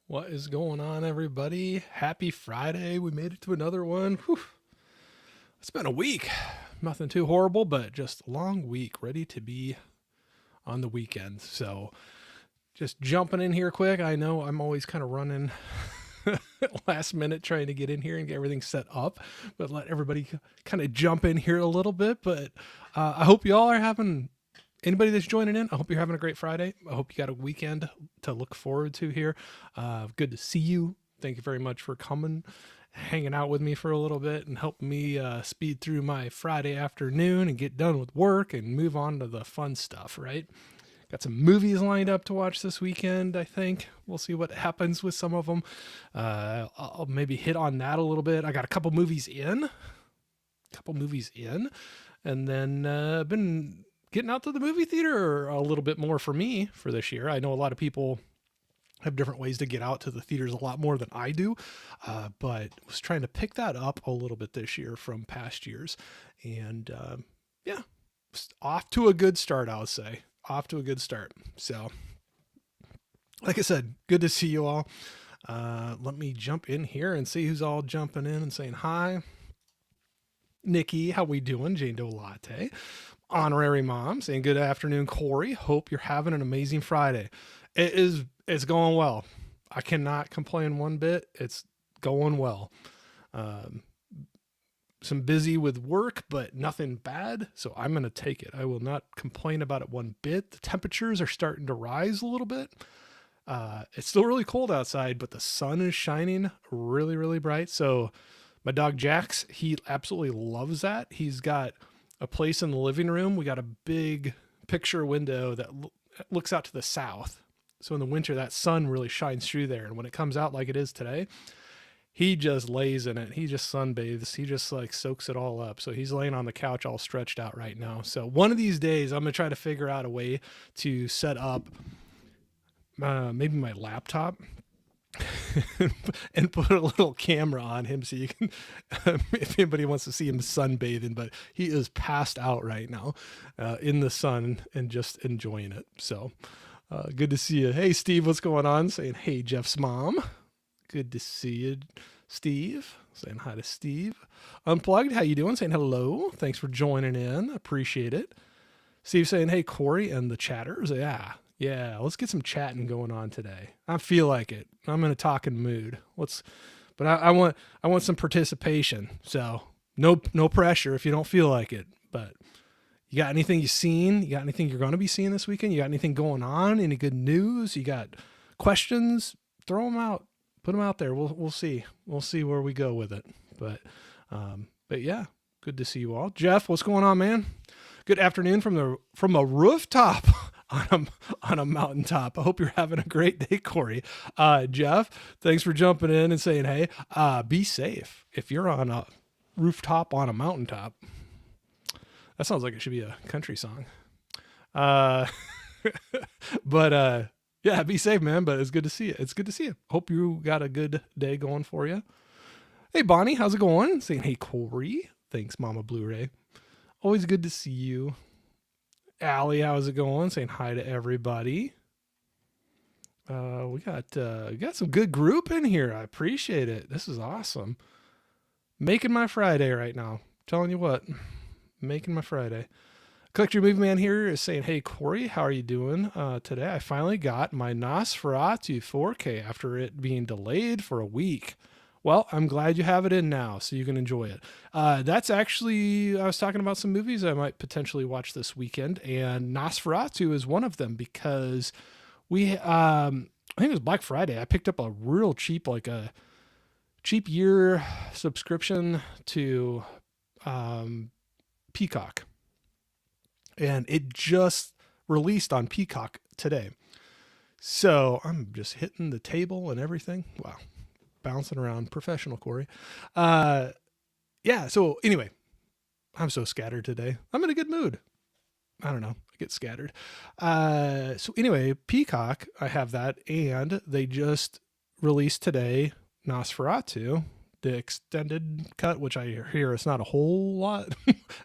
What is going on, everybody? Happy Friday. We made it to another one. Whew. It's been a week. Nothing too horrible, but just a long week, ready to be on the weekend. So, just jumping in here quick. I know I'm always kind of running last minute trying to get in here and get everything set up, but let everybody kind of jump in here a little bit. But I hope you all are having anybody that's joining in, I hope you're having a great Friday. I hope you got a weekend to look forward to here. Good to see you. Thank you very much for coming, hanging out with me for a little bit, and helping me speed through my Friday afternoon and get done with work and move on to the fun stuff, right? Got some movies lined up to watch this weekend, I think. We'll see what happens with some of them. I'll maybe hit on that a little bit. I got a couple movies in. And then been getting out to the movie theater a little bit more for me for this year. I know a lot of people have different ways to get out to the theaters a lot more than I do, but was trying to pick that up a little bit this year from past years. And yeah, off to a good start, I would say. Off to a good start. So, like I said, good to see you all. Let me jump in here and see who's all jumping in and saying hi. Nikki, how we doing? Jane Doe Latte. Honorary Mom saying good afternoon, Corey. Hope you're having an amazing Friday. It's going well. I cannot complain one bit. It's going well. Some busy with work, but nothing bad. So I'm going to take it. I will not complain about it one bit. The temperatures are starting to rise a little bit. It's still really cold outside, but the sun is shining really, really bright. So my dog Jax, he absolutely loves that. He's got a place in the living room. We got a big picture window that looks out to the south. So in the winter, that sun really shines through there. And when it comes out like it is today, he just lays in it. He just sunbathes. He just like soaks it all up. So he's laying on the couch all stretched out right now. So one of these days, I'm going to try to figure out a way to set up maybe my laptop and put a little camera on him so you can, if anybody wants to see him sunbathing, but he is passed out right now in the sun and just enjoying it. So good to see you. Hey, Steve, what's going on? Saying, hey, Jeff's mom. Good to see you, Steve. Saying hi to Steve. Unplugged, how you doing? Saying hello. Thanks for joining in. Appreciate it. Steve saying, hey, Corey and the chatters. Yeah, let's get some chatting going on today. I feel like it. I'm in a talking mood. But I want some participation. So no pressure if you don't feel like it. But you got anything you've seen? You got anything you're going to be seeing this weekend? You got anything going on? Any good news? You got questions? Throw them out. Put them out there. We'll see. We'll see where we go with it. But yeah, good to see you all. Jeff, what's going on, man? Good afternoon from a rooftop on a mountaintop. I hope you're having a great day, Corey. Jeff, thanks for jumping in and saying, hey, be safe if you're on a rooftop on a mountaintop. That sounds like it should be a country song. But yeah, be safe, man. But it's good to see you. It's good to see you. Hope you got a good day going for you. Hey, Bonnie, how's it going? Saying, hey, Corey. Thanks, Mama Blu-ray. Always good to see you. Allie, how's it going? Saying hi to everybody. We got some good group in here. I appreciate it. This is awesome. Making my Friday right now. Telling you what, making my Friday. Collector Movie Man here is saying, hey, Corey, how are you doing today? I finally got my Nosferatu 4K after it being delayed for a week. Well, I'm glad you have it in now so you can enjoy it. That's actually, I was talking about some movies I might potentially watch this weekend, and Nosferatu is one of them because I think it was Black Friday. I picked up a real cheap, like a cheap year subscription to Peacock. And it just released on Peacock today. So I'm just hitting the table and everything. Wow. Bouncing around, professional Corey. Yeah, so anyway, I'm so scattered today. I'm in a good mood. I don't know. I get scattered. So anyway, Peacock, I have that, and they just released today Nosferatu, the extended cut, which I hear it's not a whole lot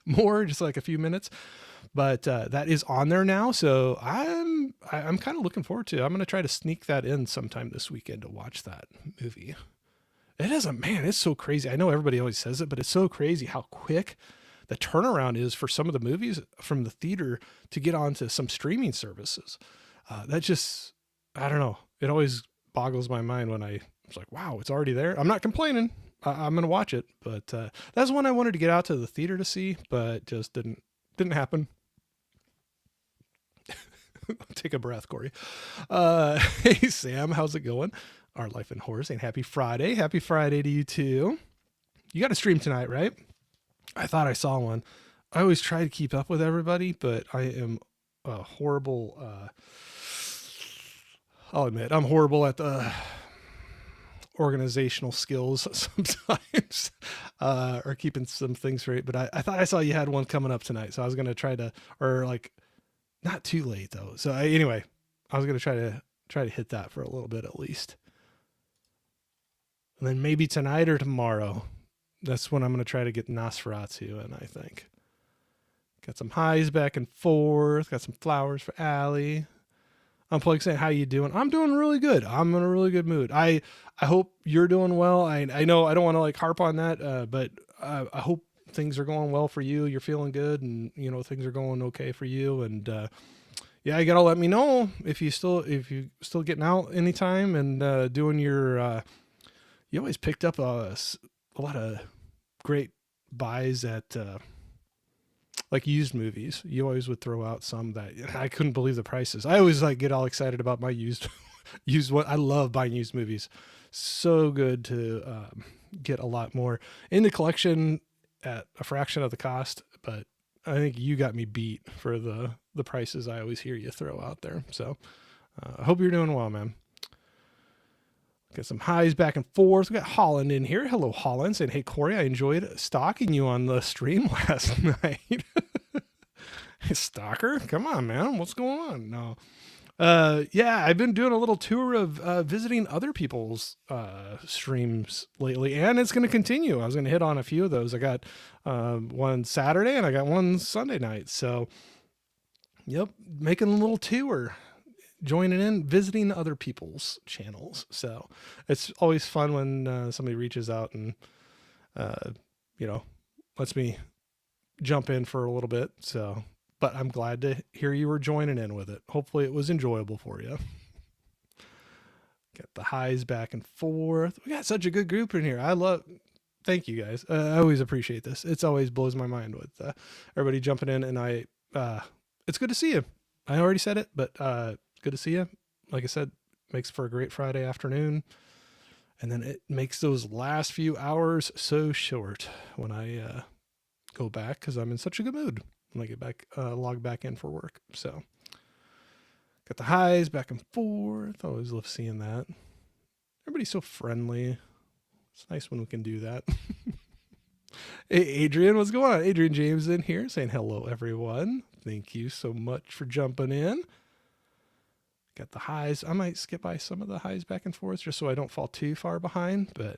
more, just like a few minutes. but that is on there now. So I'm kind of looking forward to it. I'm going to try to sneak that in sometime this weekend to watch that movie. It is man, it's so crazy. I know everybody always says it, but it's so crazy how quick the turnaround is for some of the movies from the theater to get onto some streaming services. That just, I don't know. It always boggles my mind when I was like, wow, it's already there. I'm not complaining. I'm going to watch it, but that's one I wanted to get out to the theater to see, but just didn't happen. Take a breath, Corey. Hey, Sam, how's it going? Our Life in Horror saying happy Friday. Happy Friday to you too. You got a stream tonight, right? I thought I saw one. I always try to keep up with everybody, but I am a horrible, I'll admit, I'm horrible at the organizational skills sometimes, or keeping some things straight. But I thought I saw you had one coming up tonight. So I was going to try to, or like not too late though. So anyway, I was going to try to hit that for a little bit at least. And then maybe tonight or tomorrow, that's when I'm going to try to get Nosferatu in, I think. Got some highs back and forth. Got some flowers for Allie. Unplugged saying, how you doing? I'm doing really good. I'm in a really good mood. I hope you're doing well. I know I don't want to like harp on that, but I hope things are going well for you. You're feeling good and, you know, things are going okay for you. And, yeah, you got to let me know if you still getting out anytime and, doing your, you always picked up a lot of great buys at, like used movies. You always would throw out some that I couldn't believe the prices. I always like get all excited about my used what I love buying used movies. So good to get a lot more in the collection at a fraction of the cost. But I think you got me beat for the prices I always hear you throw out there. So I hope you're doing well, man. Got some highs back and forth. We got Holland in here. Hello, Holland, saying, hey, Corey, I enjoyed stalking you on the stream last night. Stalker? Come on, man. What's going on? No. Yeah, I've been doing a little tour of visiting other people's streams lately, and it's going to continue. I was going to hit on a few of those. I got one Saturday, and I got one Sunday night. So, yep, making a little tour. Joining in, visiting other people's channels. So it's always fun when somebody reaches out and, you know, lets me jump in for a little bit. So, but I'm glad to hear you were joining in with it. Hopefully it was enjoyable for you. Get the highs back and forth. We got such a good group in here. Thank you guys. I always appreciate this. It's always blows my mind with everybody jumping in, and it's good to see you. I already said it, but, good to see you. Like I said, makes for a great Friday afternoon. And then it makes those last few hours so short when I go back, because I'm in such a good mood when I get back, log back in for work. So got the highs back and forth. I always love seeing that. Everybody's so friendly. It's nice when we can do that. Hey, Adrian, what's going on? Adrian James in here saying hello, everyone. Thank you so much for jumping in. Got the highs. I might skip by some of the highs back and forth just so I don't fall too far behind, but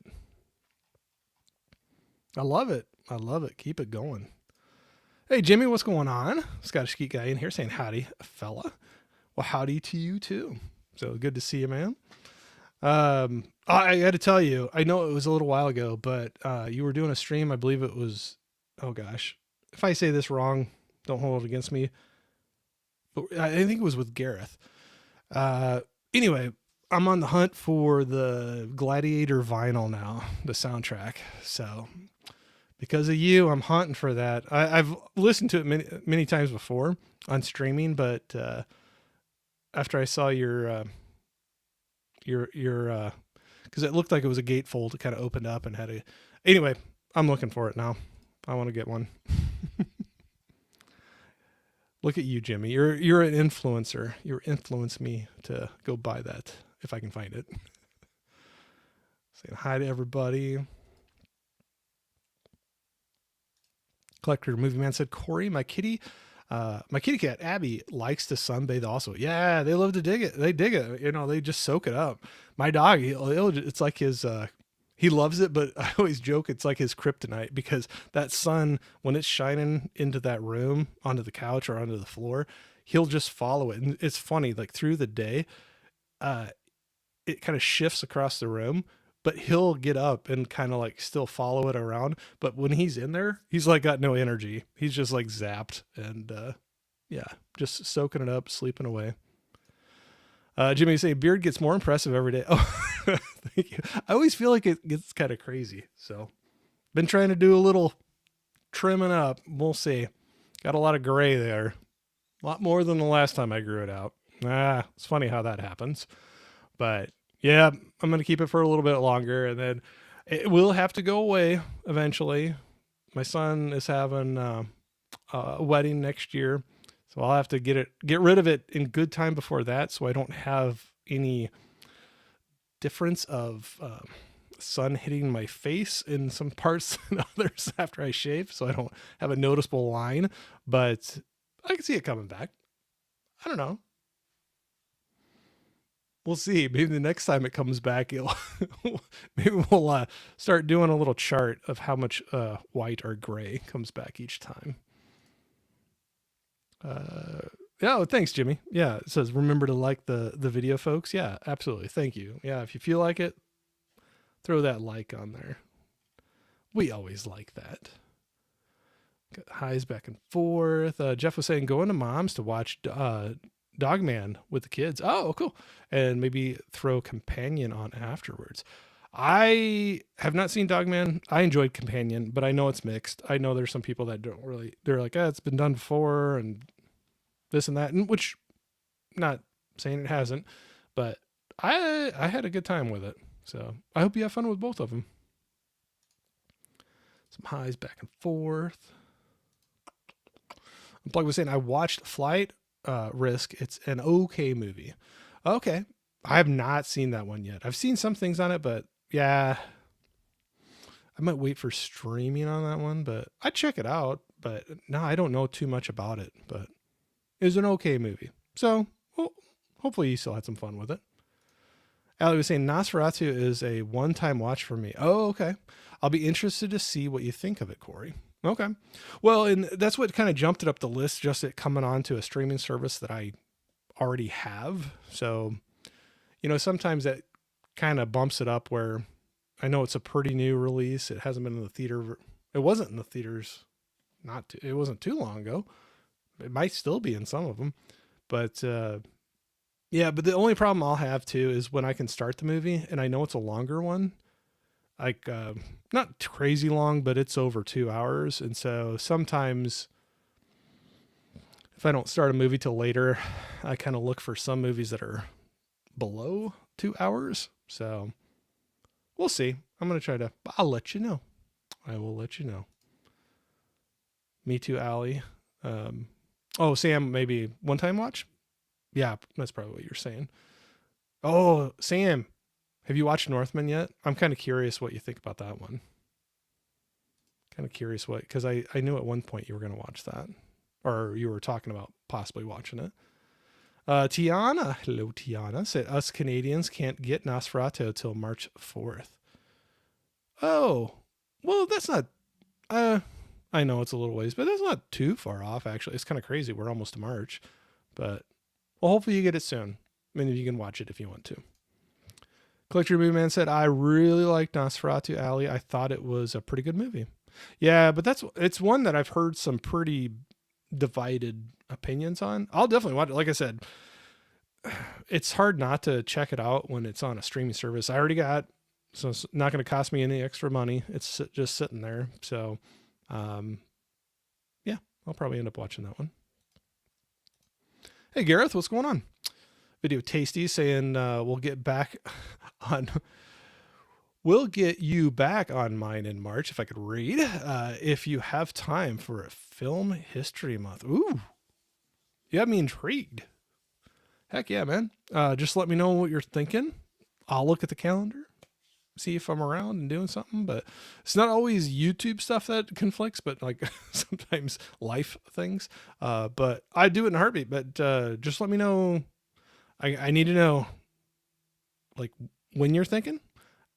I love it. I love it. Keep it going. Hey, Jimmy, what's going on? Scottish Geek guy in here saying howdy, fella. Well, howdy to you too. So good to see you, man. I got to tell you, I know it was a little while ago, but you were doing a stream. I believe it was, oh gosh, if I say this wrong, don't hold it against me. But I think it was with Gareth. Anyway, I'm on the hunt for the Gladiator vinyl now, the soundtrack. So because of you, I'm hunting for that. I've listened to it many times before on streaming, but after I saw your because it looked like it was a gatefold, it kind of opened up and anyway, I'm looking for it now. I want to get one. Look at you, Jimmy. You're an influencer. You influence me to go buy that if I can find it. Saying hi to everybody. Collector Movie Man said, Corey, my kitty cat Abby likes to sunbathe also. Yeah, they love to dig it. They dig it. You know, they just soak it up. My dog, it's like his He loves it, but I always joke it's like his kryptonite because that sun, when it's shining into that room, onto the couch or onto the floor, he'll just follow it. And it's funny, like through the day, uh, it kind of shifts across the room, but he'll get up and kind of like still follow it around. But when he's in there, he's like got no energy. He's just like zapped and yeah, just soaking it up, sleeping away. Jimmy say beard gets more impressive every day. Oh, thank you. I always feel like it gets kind of crazy. So been trying to do a little trimming up. We'll see. Got a lot of gray there. A lot more than the last time I grew it out. It's funny how that happens. But yeah, I'm going to keep it for a little bit longer and then it will have to go away eventually. My son is having a wedding next year. So I'll have to get rid of it in good time before that. So I don't have any difference of sun hitting my face in some parts and others after I shave. So I don't have a noticeable line, but I can see it coming back. I don't know. We'll see. Maybe the next time it comes back, maybe we'll start doing a little chart of how much white or gray comes back each time. Yeah, thanks, Jimmy. Yeah, it says remember to like the video, folks. Yeah, absolutely. Thank you. Yeah, if you feel like it, throw that like on there. We always like that. Got highs back and forth. Jeff was saying going to mom's to watch Dogman with the kids. Oh, cool. And maybe throw Companion on afterwards. I have not seen Dogman. I enjoyed Companion, but I know it's mixed. I know there's some people that don't really, they're like, it's been done before and this and that, and which not saying it hasn't, but I had a good time with it. So I hope you have fun with both of them. Some highs back and forth. Plug was saying I watched Flight Risk. It's an okay movie. Okay. I have not seen that one yet. I've seen some things on it, but yeah, I might wait for streaming on that one, but I'd check it out. But no, I don't know too much about it, but it was an okay movie. So well, hopefully you still had some fun with it. Allie was saying Nosferatu is a one-time watch for me. Oh, okay. I'll be interested to see what you think of it, Corey. Okay. Well, and that's what kind of jumped it up the list, just it coming on to a streaming service that I already have. So, sometimes that kind of bumps it up where I know it's a pretty new release. It hasn't been in the theater. It wasn't in the theaters. It wasn't too long ago. It might still be in some of them, but, yeah, but the only problem I'll have too is when I can start the movie and I know it's a longer one, like not crazy long, but it's over 2 hours. And so sometimes if I don't start a movie till later, I kind of look for some movies that are below 2 hours. So we'll see. I'll let you know. I will let you know. Me too, Allie. Sam, maybe one time watch? Yeah, that's probably what you're saying. Oh, Sam, have you watched Northman yet? I'm kind of curious what you think about that one. Kind of curious because I knew at one point you were going to watch that, or you were talking about possibly watching it. Tiana, hello Tiana, said us Canadians can't get Nosferatu till March 4th. Oh, well, that's not, I know it's a little ways, but that's not too far off, actually. It's kind of crazy. We're almost to March, but well, hopefully you get it soon. I mean, you can watch it if you want to. Collector Movie Man said, I really liked Nosferatu, Alley. I thought it was a pretty good movie. Yeah, but it's one that I've heard some pretty divided opinions on. I'll definitely watch it. Like I said, it's hard not to check it out when it's on a streaming service. I already got, so it's not going to cost me any extra money. It's just sitting there. So, yeah, I'll probably end up watching that one. Hey, Gareth, what's going on? Video Tasty saying we'll get you back on mine in March if I could read. If you have time for a film history month. Ooh, you have me intrigued. Heck yeah, man. Just let me know what you're thinking. I'll look at the calendar, see if I'm around and doing something. But it's not always YouTube stuff that conflicts, but like sometimes life things. But I do it in a heartbeat. But just let me know. I need to know like when you're thinking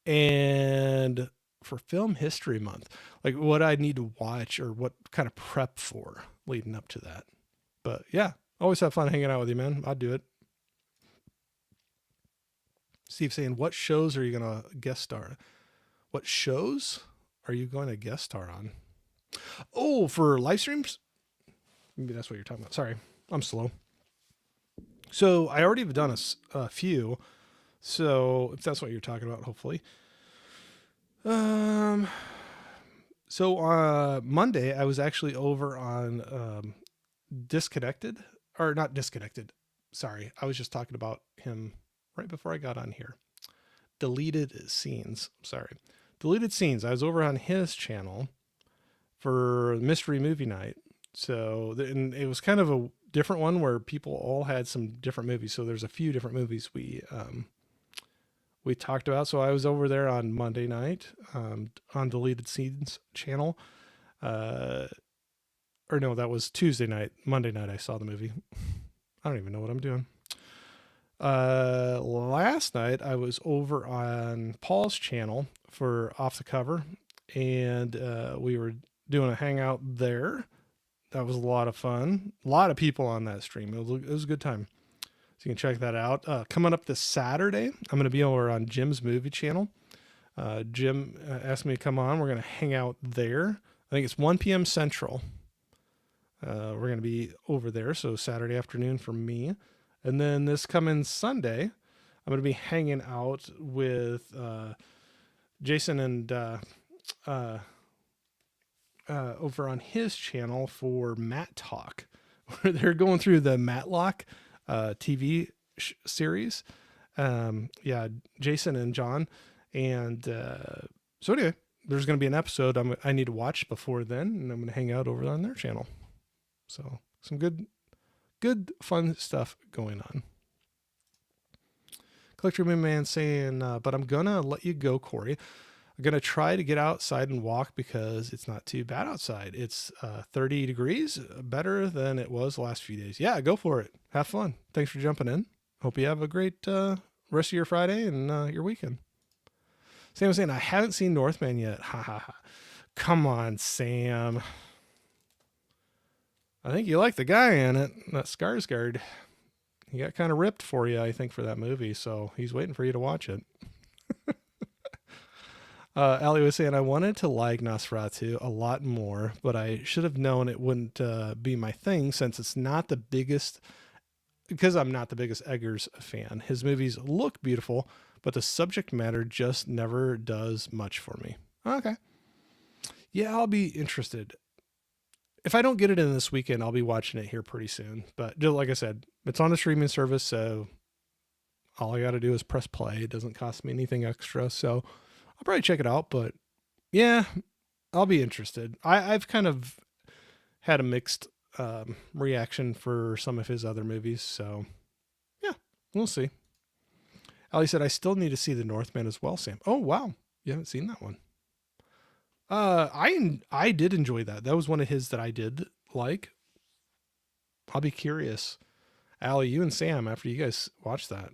And for Film History Month, like what I need to watch or what kind of prep for leading up to that. But yeah, always have fun hanging out with you, man. I'd do it. Steve saying, what shows are you going to guest star? What shows are you going to guest star on? Oh, for live streams? Maybe that's what you're talking about. Sorry, I'm slow. So I already have done a few. So if that's what you're talking about, hopefully. So Monday I was actually over on Disconnected, or not Disconnected. Sorry, I was just talking about him right before I got on here. Deleted Scenes. Sorry. Deleted Scenes. I was over on his channel for Mystery Movie Night. So, and it was kind of a different one where people all had some different movies. So there's a few different movies we talked about. So I was over there on Monday night on Deleted Scenes channel. Or no, that was Tuesday night. Monday night I saw the movie. I don't even know what I'm doing. Last night I was over on Paul's channel for Off the Cover, and we were doing a hangout there. That was a lot of fun. A lot of people on that stream. It was a good time. So you can check that out. Coming up this Saturday, I'm going to be over on Jim's movie channel. Jim asked me to come on. We're going to hang out there. I think it's 1 p.m. Central. We're going to be over there. So Saturday afternoon for me. And then this coming Sunday, I'm going to be hanging out with Jason and over on his channel for Matt Talk, where they're going through the Matlock TV series. Yeah, Jason and John. And so anyway, there's going to be an episode I need to watch before then, and I'm going to hang out over on their channel. So some good fun stuff going on. Collector Moon Man saying, but I'm going to let you go, Corey. I'm going to try to get outside and walk because it's not too bad outside. It's 30 degrees, better than it was the last few days. Yeah, go for it. Have fun. Thanks for jumping in. Hope you have a great rest of your Friday and your weekend. Sam was saying, I haven't seen Northman yet. Ha ha ha. Come on, Sam. I think you like the guy in it, that Skarsgård. He got kind of ripped for you, I think, for that movie. So he's waiting for you to watch it. Ali was saying, I wanted to like Nosferatu a lot more, but I should have known it wouldn't be my thing since it's not the biggest, because I'm not the biggest Eggers fan. His movies look beautiful, but the subject matter just never does much for me. Okay. Yeah, I'll be interested. If I don't get it in this weekend, I'll be watching it here pretty soon. But just like I said, it's on a streaming service, so all I got to do is press play. It doesn't cost me anything extra, so I'll probably check it out, but yeah, I'll be interested. I've kind of had a mixed reaction for some of his other movies, so yeah, we'll see. Ali said, I still need to see The Northman as well, Sam. Oh, wow. You haven't seen that one. I did enjoy that. That was one of his that I did like. I'll be curious. Ali, you and Sam, after you guys watch that,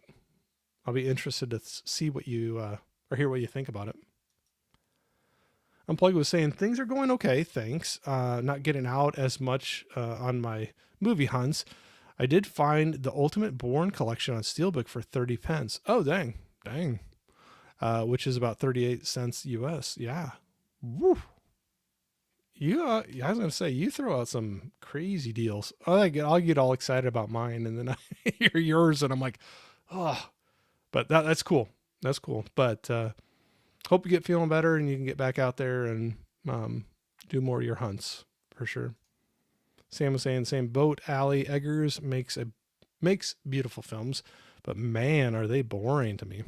I'll be interested to see what you, or hear what you think about it. Unplugged was saying, things are going okay, thanks. Not getting out as much on my movie hunts. I did find the Ultimate Bourne collection on Steelbook for 30 pence. Oh, dang. Which is about 38 cents US. Yeah. Woo. I was going to say, you throw out some crazy deals. I'll get all excited about mine, and then I hear yours, and I'm like, oh. But that's cool. That's cool. But hope you get feeling better, and you can get back out there and do more of your hunts, for sure. Sam was saying, same boat. Ali Eggers makes beautiful films, but man, are they boring to me.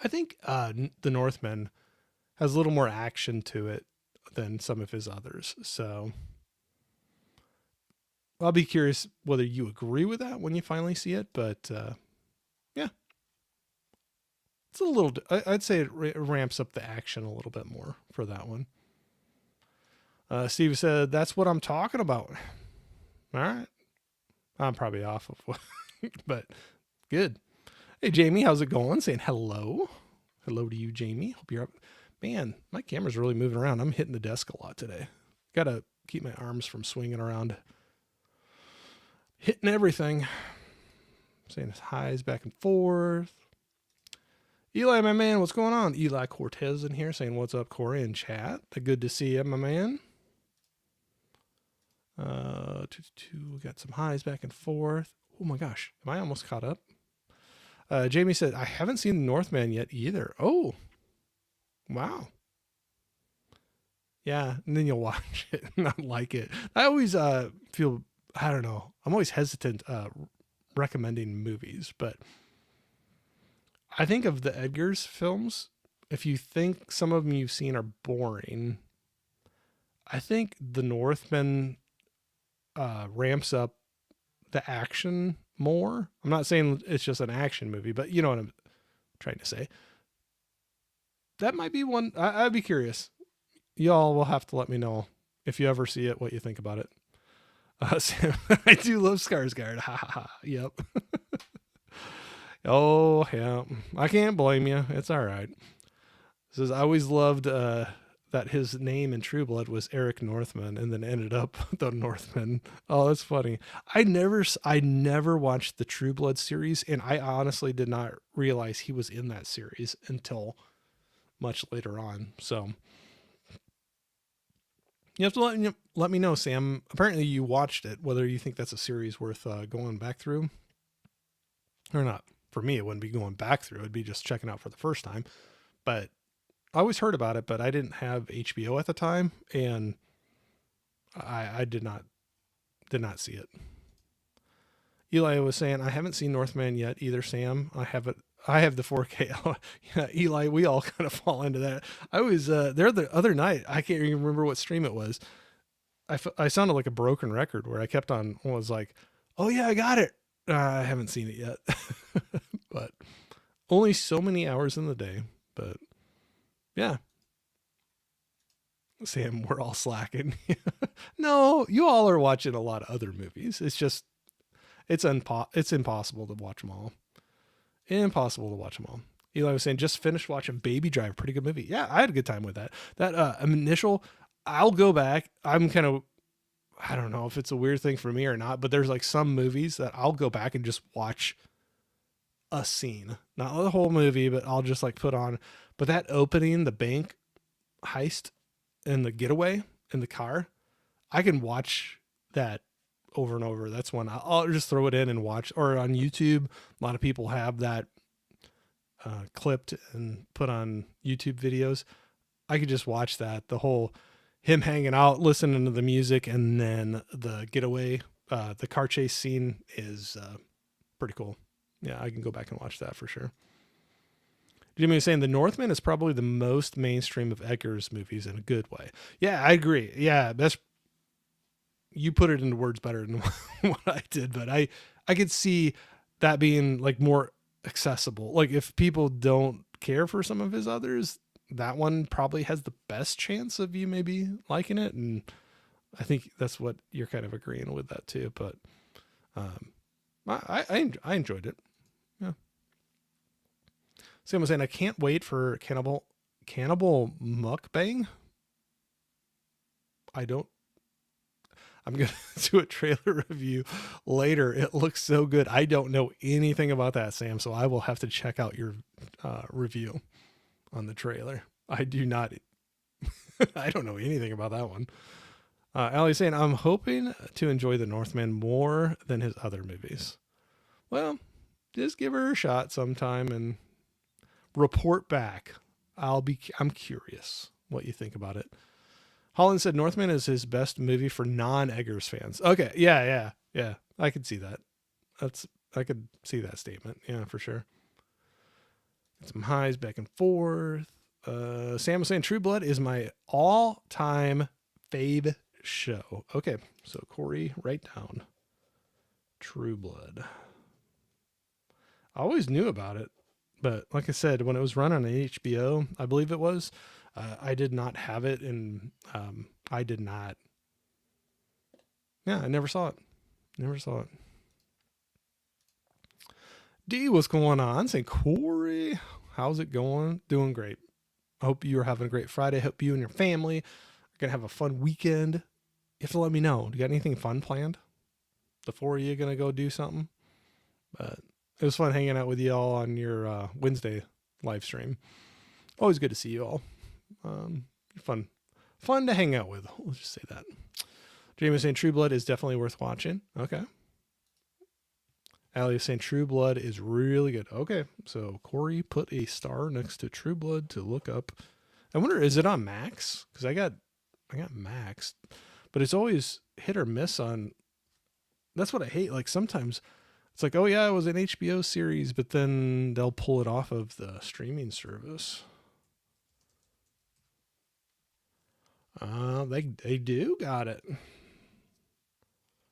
I think The Northman has a little more action to it than some of his others. So I'll be curious whether you agree with that when you finally see it. But yeah, it's a little, I'd say it ramps up the action a little bit more for that one. Steve said, that's what I'm talking about. All right. I'm probably off of what, but good. Hey, Jamie, how's it going? Saying hello. Hello to you, Jamie. Hope you're up. Man, my camera's really moving around. I'm hitting the desk a lot today. Got to keep my arms from swinging around. Hitting everything. Saying highs back and forth. Eli, my man, what's going on? Eli Cortez in here saying, what's up, Corey, in chat. Good to see you, my man. We got some highs back and forth. Oh my gosh, am I almost caught up? Jamie said, I haven't seen Northman yet either. Oh, wow. Yeah, and then you'll watch it and not like it. I always feel, I don't know, I'm always hesitant recommending movies, but I think of the Eggers films, if you think some of them you've seen are boring, I think The Northman ramps up the action more. I'm not saying it's just an action movie, but you know what I'm trying to say. That might be one. I'd be curious. Y'all will have to let me know if you ever see it, what you think about it. Sam, I do love Skarsgård. Ha ha ha. Yep. Oh, yeah. I can't blame you. It's all right. Says, I always loved that his name in True Blood was Eric Northman and then ended up the Northman. Oh, that's funny. I never watched the True Blood series, and I honestly did not realize he was in that series until much later on. So you have to let me know, Sam. Apparently you watched it, whether you think that's a series worth going back through or not. For me, it wouldn't be going back through. It'd be just checking out for the first time. But I always heard about it, but I didn't have HBO at the time, and I did not see it. Eli was saying, I haven't seen Northman yet either, Sam. I have the 4K. Yeah, Eli, we all kind of fall into that. I was there the other night. I can't even remember what stream it was. I sounded like a broken record where I kept on, was like, oh yeah, I got it. I haven't seen it yet. But only so many hours in the day. But yeah. Sam, we're all slacking. No, you all are watching a lot of other movies. It's just, it's impossible to watch them all. Impossible to watch them all. Eli was saying, just finished watching Baby Driver. Pretty good movie. Yeah, I had a good time with that. That initial, I'll go back. I'm kind of, I don't know if it's a weird thing for me or not, but there's like some movies that I'll go back and just watch a scene. Not the whole movie, but I'll just like put on. But that opening, the bank heist and the getaway in the car, I can watch that over and over. That's one I'll just throw it in and watch. Or on YouTube, a lot of people have that clipped and put on YouTube videos. I could just watch that, the whole him hanging out, listening to the music, and then the getaway, the car chase scene is pretty cool. Yeah, I can go back and watch that for sure. Jimmy was saying The Northman is probably the most mainstream of Eggers movies in a good way. Yeah, I agree. Yeah, you put it into words better than what I did, but I could see that being like more accessible. Like if people don't care for some of his others, that one probably has the best chance of you maybe liking it. And I think that's what you're kind of agreeing with that too. But I enjoyed it. Yeah. Sam was saying, I can't wait for Cannibal Mukbang. I'm going to do a trailer review later. It looks so good. I don't know anything about that, Sam, so I will have to check out your review on the trailer. I don't know anything about that one. Allie's saying, I'm hoping to enjoy The Northman more than his other movies. Well, just give her a shot sometime and report back. I'm curious what you think about it. Holland said Northman is his best movie for non-Eggers fans. Okay. Yeah. I could see that. I could see that statement. Yeah, for sure. Some highs back and forth. Sam was saying True Blood is my all-time fave show. Okay. So Corey, write down True Blood. I always knew about it, but like I said, when it was run on HBO, I believe it was, I did not have it, and I did not. Yeah, I never saw it. D, what's going on? Saying Corey, How's it going? Doing great. I hope you're having a great Friday. Hope you and your family are going to have a fun weekend. You have to let me know. Do you got anything fun planned? The four of you going to go do something? But it was fun hanging out with you all on your Wednesday live stream. Always good to see you all. Fun to hang out with. Let's just say that. Jamie was saying True Blood is definitely worth watching. Okay. Allie was saying True Blood is really good. Okay. So Corey put a star next to True Blood to look up. I wonder, is it on Max? Because I got Max, but it's always hit or miss on. That's what I hate. Like sometimes it's like, oh yeah, it was an HBO series, but then they'll pull it off of the streaming service. They do got it.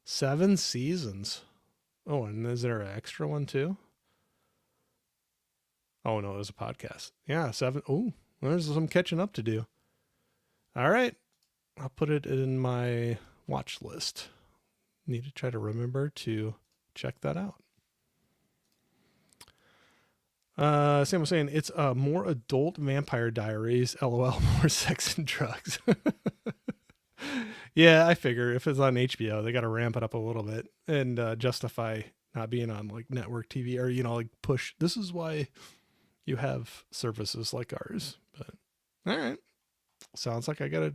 7 seasons. Oh, and is there an extra one too? Oh no, it was a podcast. Yeah, 7. Oh, there's some catching up to do. All right. I'll put it in my watch list. Need to try to remember to check that out. Sam was saying it's a more adult Vampire Diaries. LOL, more sex and drugs. Yeah, I figure if it's on HBO, they got to ramp it up a little bit and justify not being on like network TV or, like push. This is why you have services like ours. But all right. Sounds like I got to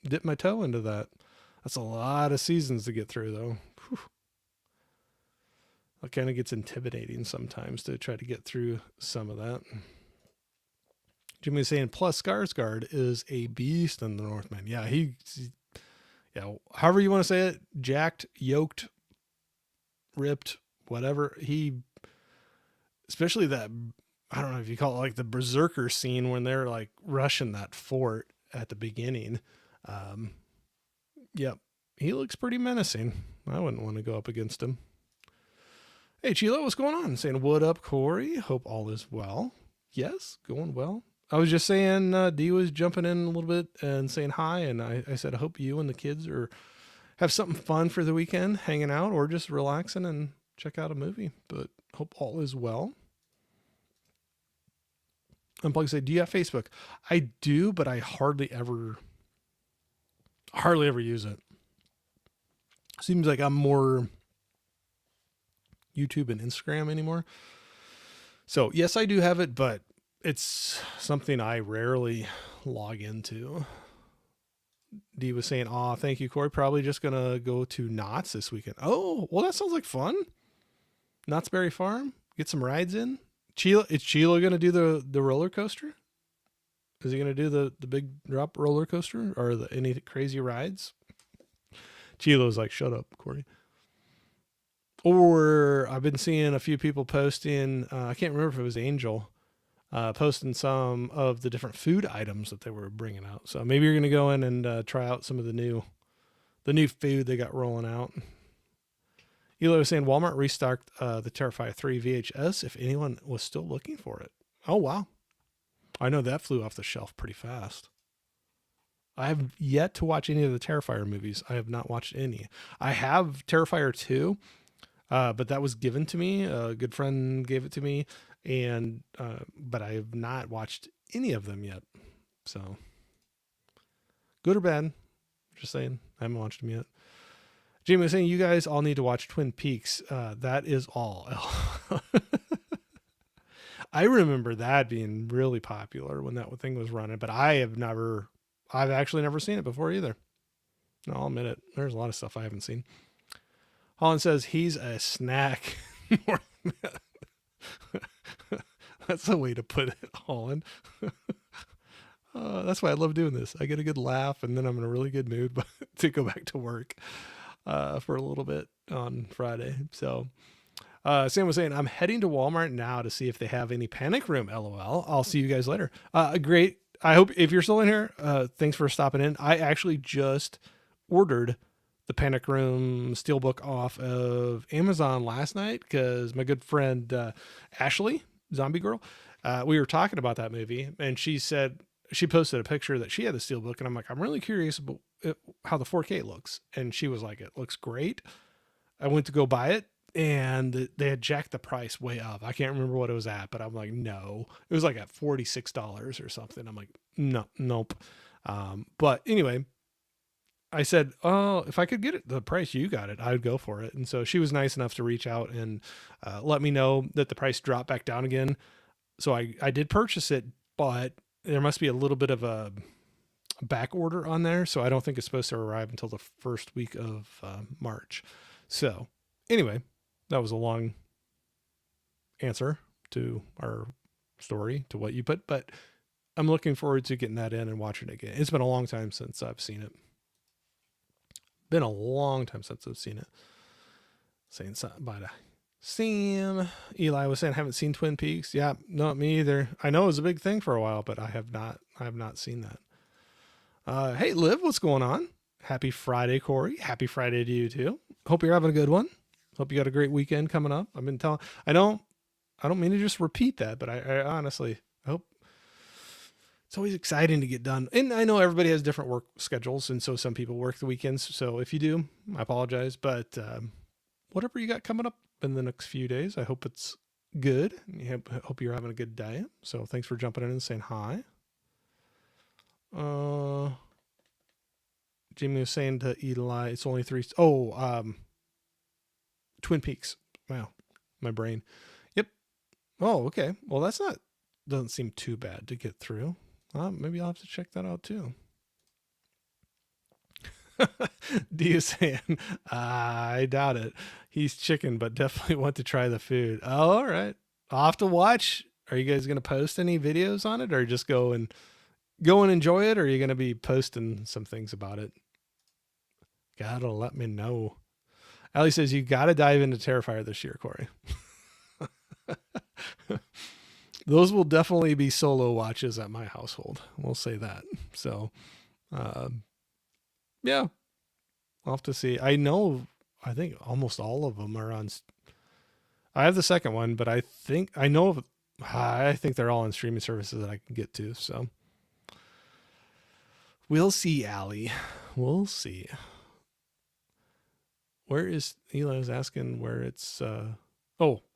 dip my toe into that. That's a lot of seasons to get through though. Whew. It kind of gets intimidating sometimes to try to get through some of that. Jimmy was saying, plus Skarsgård is a beast in the Northman. Yeah, however you want to say it, jacked, yoked, ripped, whatever. Especially that, I don't know if you call it like the berserker scene when they're like rushing that fort at the beginning. Yep, he looks pretty menacing. I wouldn't want to go up against him. Hey, Chilo, what's going on? Saying, what up, Corey? Hope all is well. Yes, going well. I was just saying, Dee was jumping in a little bit and saying hi, and I said, I hope you and the kids have something fun for the weekend, hanging out, or just relaxing and check out a movie. But hope all is well. Unplug say, do you have Facebook? I do, but I hardly ever use it. Seems like I'm more YouTube and Instagram anymore. So yes, I do have it, but it's something I rarely log into. Dee was saying, thank you, Corey. Probably just going to go to Knott's this weekend. Oh, well, that sounds like fun. Knott's Berry Farm. Get some rides in. Is Chilo going to do the roller coaster? Is he going to do the big drop roller coaster or any crazy rides? Chilo's like, shut up, Corey. Or I've been seeing a few people posting, I can't remember if it was Angel, posting some of the different food items that they were bringing out. So maybe you're going to go in and try out some of the new food they got rolling out. Eli was saying Walmart restocked the Terrifier 3 VHS if anyone was still looking for it. Oh, wow. I know that flew off the shelf pretty fast. I have yet to watch any of the Terrifier movies. I have not watched any. I have Terrifier 2, but that was given to me. A good friend gave it to me, and but I have not watched any of them yet. So, good or bad, just saying. I haven't watched them yet. Jamie was saying, you guys all need to watch Twin Peaks. That is all. I remember that being really popular when that thing was running, but I've actually never seen it before either. No, I'll admit it. There's a lot of stuff I haven't seen. Holland says he's a snack. That's the way to put it, Holland. That's why I love doing this. I get a good laugh and then I'm in a really good mood to go back to work for a little bit on Friday. So Sam was saying, I'm heading to Walmart now to see if they have any Panic Room, LOL. I'll see you guys later. Great. I hope if you're still in here, thanks for stopping in. I actually just ordered the Panic Room Steelbook off of Amazon last night because my good friend Ashley, Zombie Girl, we were talking about that movie, and she posted a picture that she had the Steelbook, and I'm like, I'm really curious about how the 4K looks. And she was like, it looks great. I went to go buy it. and they had jacked the price way up. I can't remember what it was at, but I'm like, no, it was like at $46 or something. I'm like, no, nope. But anyway, I said, oh, if I could get it the price you got it, I would go for it. And so she was nice enough to reach out and let me know that the price dropped back down again. So I did purchase it, but there must be a little bit of a back order on there. So I don't think it's supposed to arrive until the first week of March. So anyway, that was a long answer to our story, to what you put, but I'm looking forward to getting that in and watching it again. It's been a long time since I've seen it. Been a long time since I've seen it. Saying something about Sam. Eli was saying, I haven't seen Twin Peaks. Yeah, no, me either. I know it was a big thing for a while, but I have not seen that. Hey, Liv, what's going on? Happy Friday, Corey. Happy Friday to you too. Hope you're having a good one. Hope you got a great weekend coming up. I've been telling, I don't mean to just repeat that, but I honestly hope it's always exciting to get done. And I know everybody has different work schedules. And so some people work the weekends. So if you do, I apologize, but whatever you got coming up in the next few days, I hope it's good. I hope you're having a good day. So thanks for jumping in and saying hi. Jimmy was saying to Eli, it's only 3. Twin Peaks. Wow. My brain. Yep. Oh, okay. Well, doesn't seem too bad to get through. Maybe I'll have to check that out too. Do you saying, I doubt it. He's chicken, but definitely want to try the food. Oh, all right. I'll have to watch. Are you guys going to post any videos on it, or just go and enjoy it? Or are you going to be posting some things about it? Gotta let me know. Allie says, you got to dive into Terrifier this year, Corey. Those will definitely be solo watches at my household. We'll say that. So, yeah, I'll have to see. I think almost all of them are on. I have the second one, but I think they're all on streaming services that I can get to. So we'll see, Allie. We'll see. Where is Eli was asking where it's, I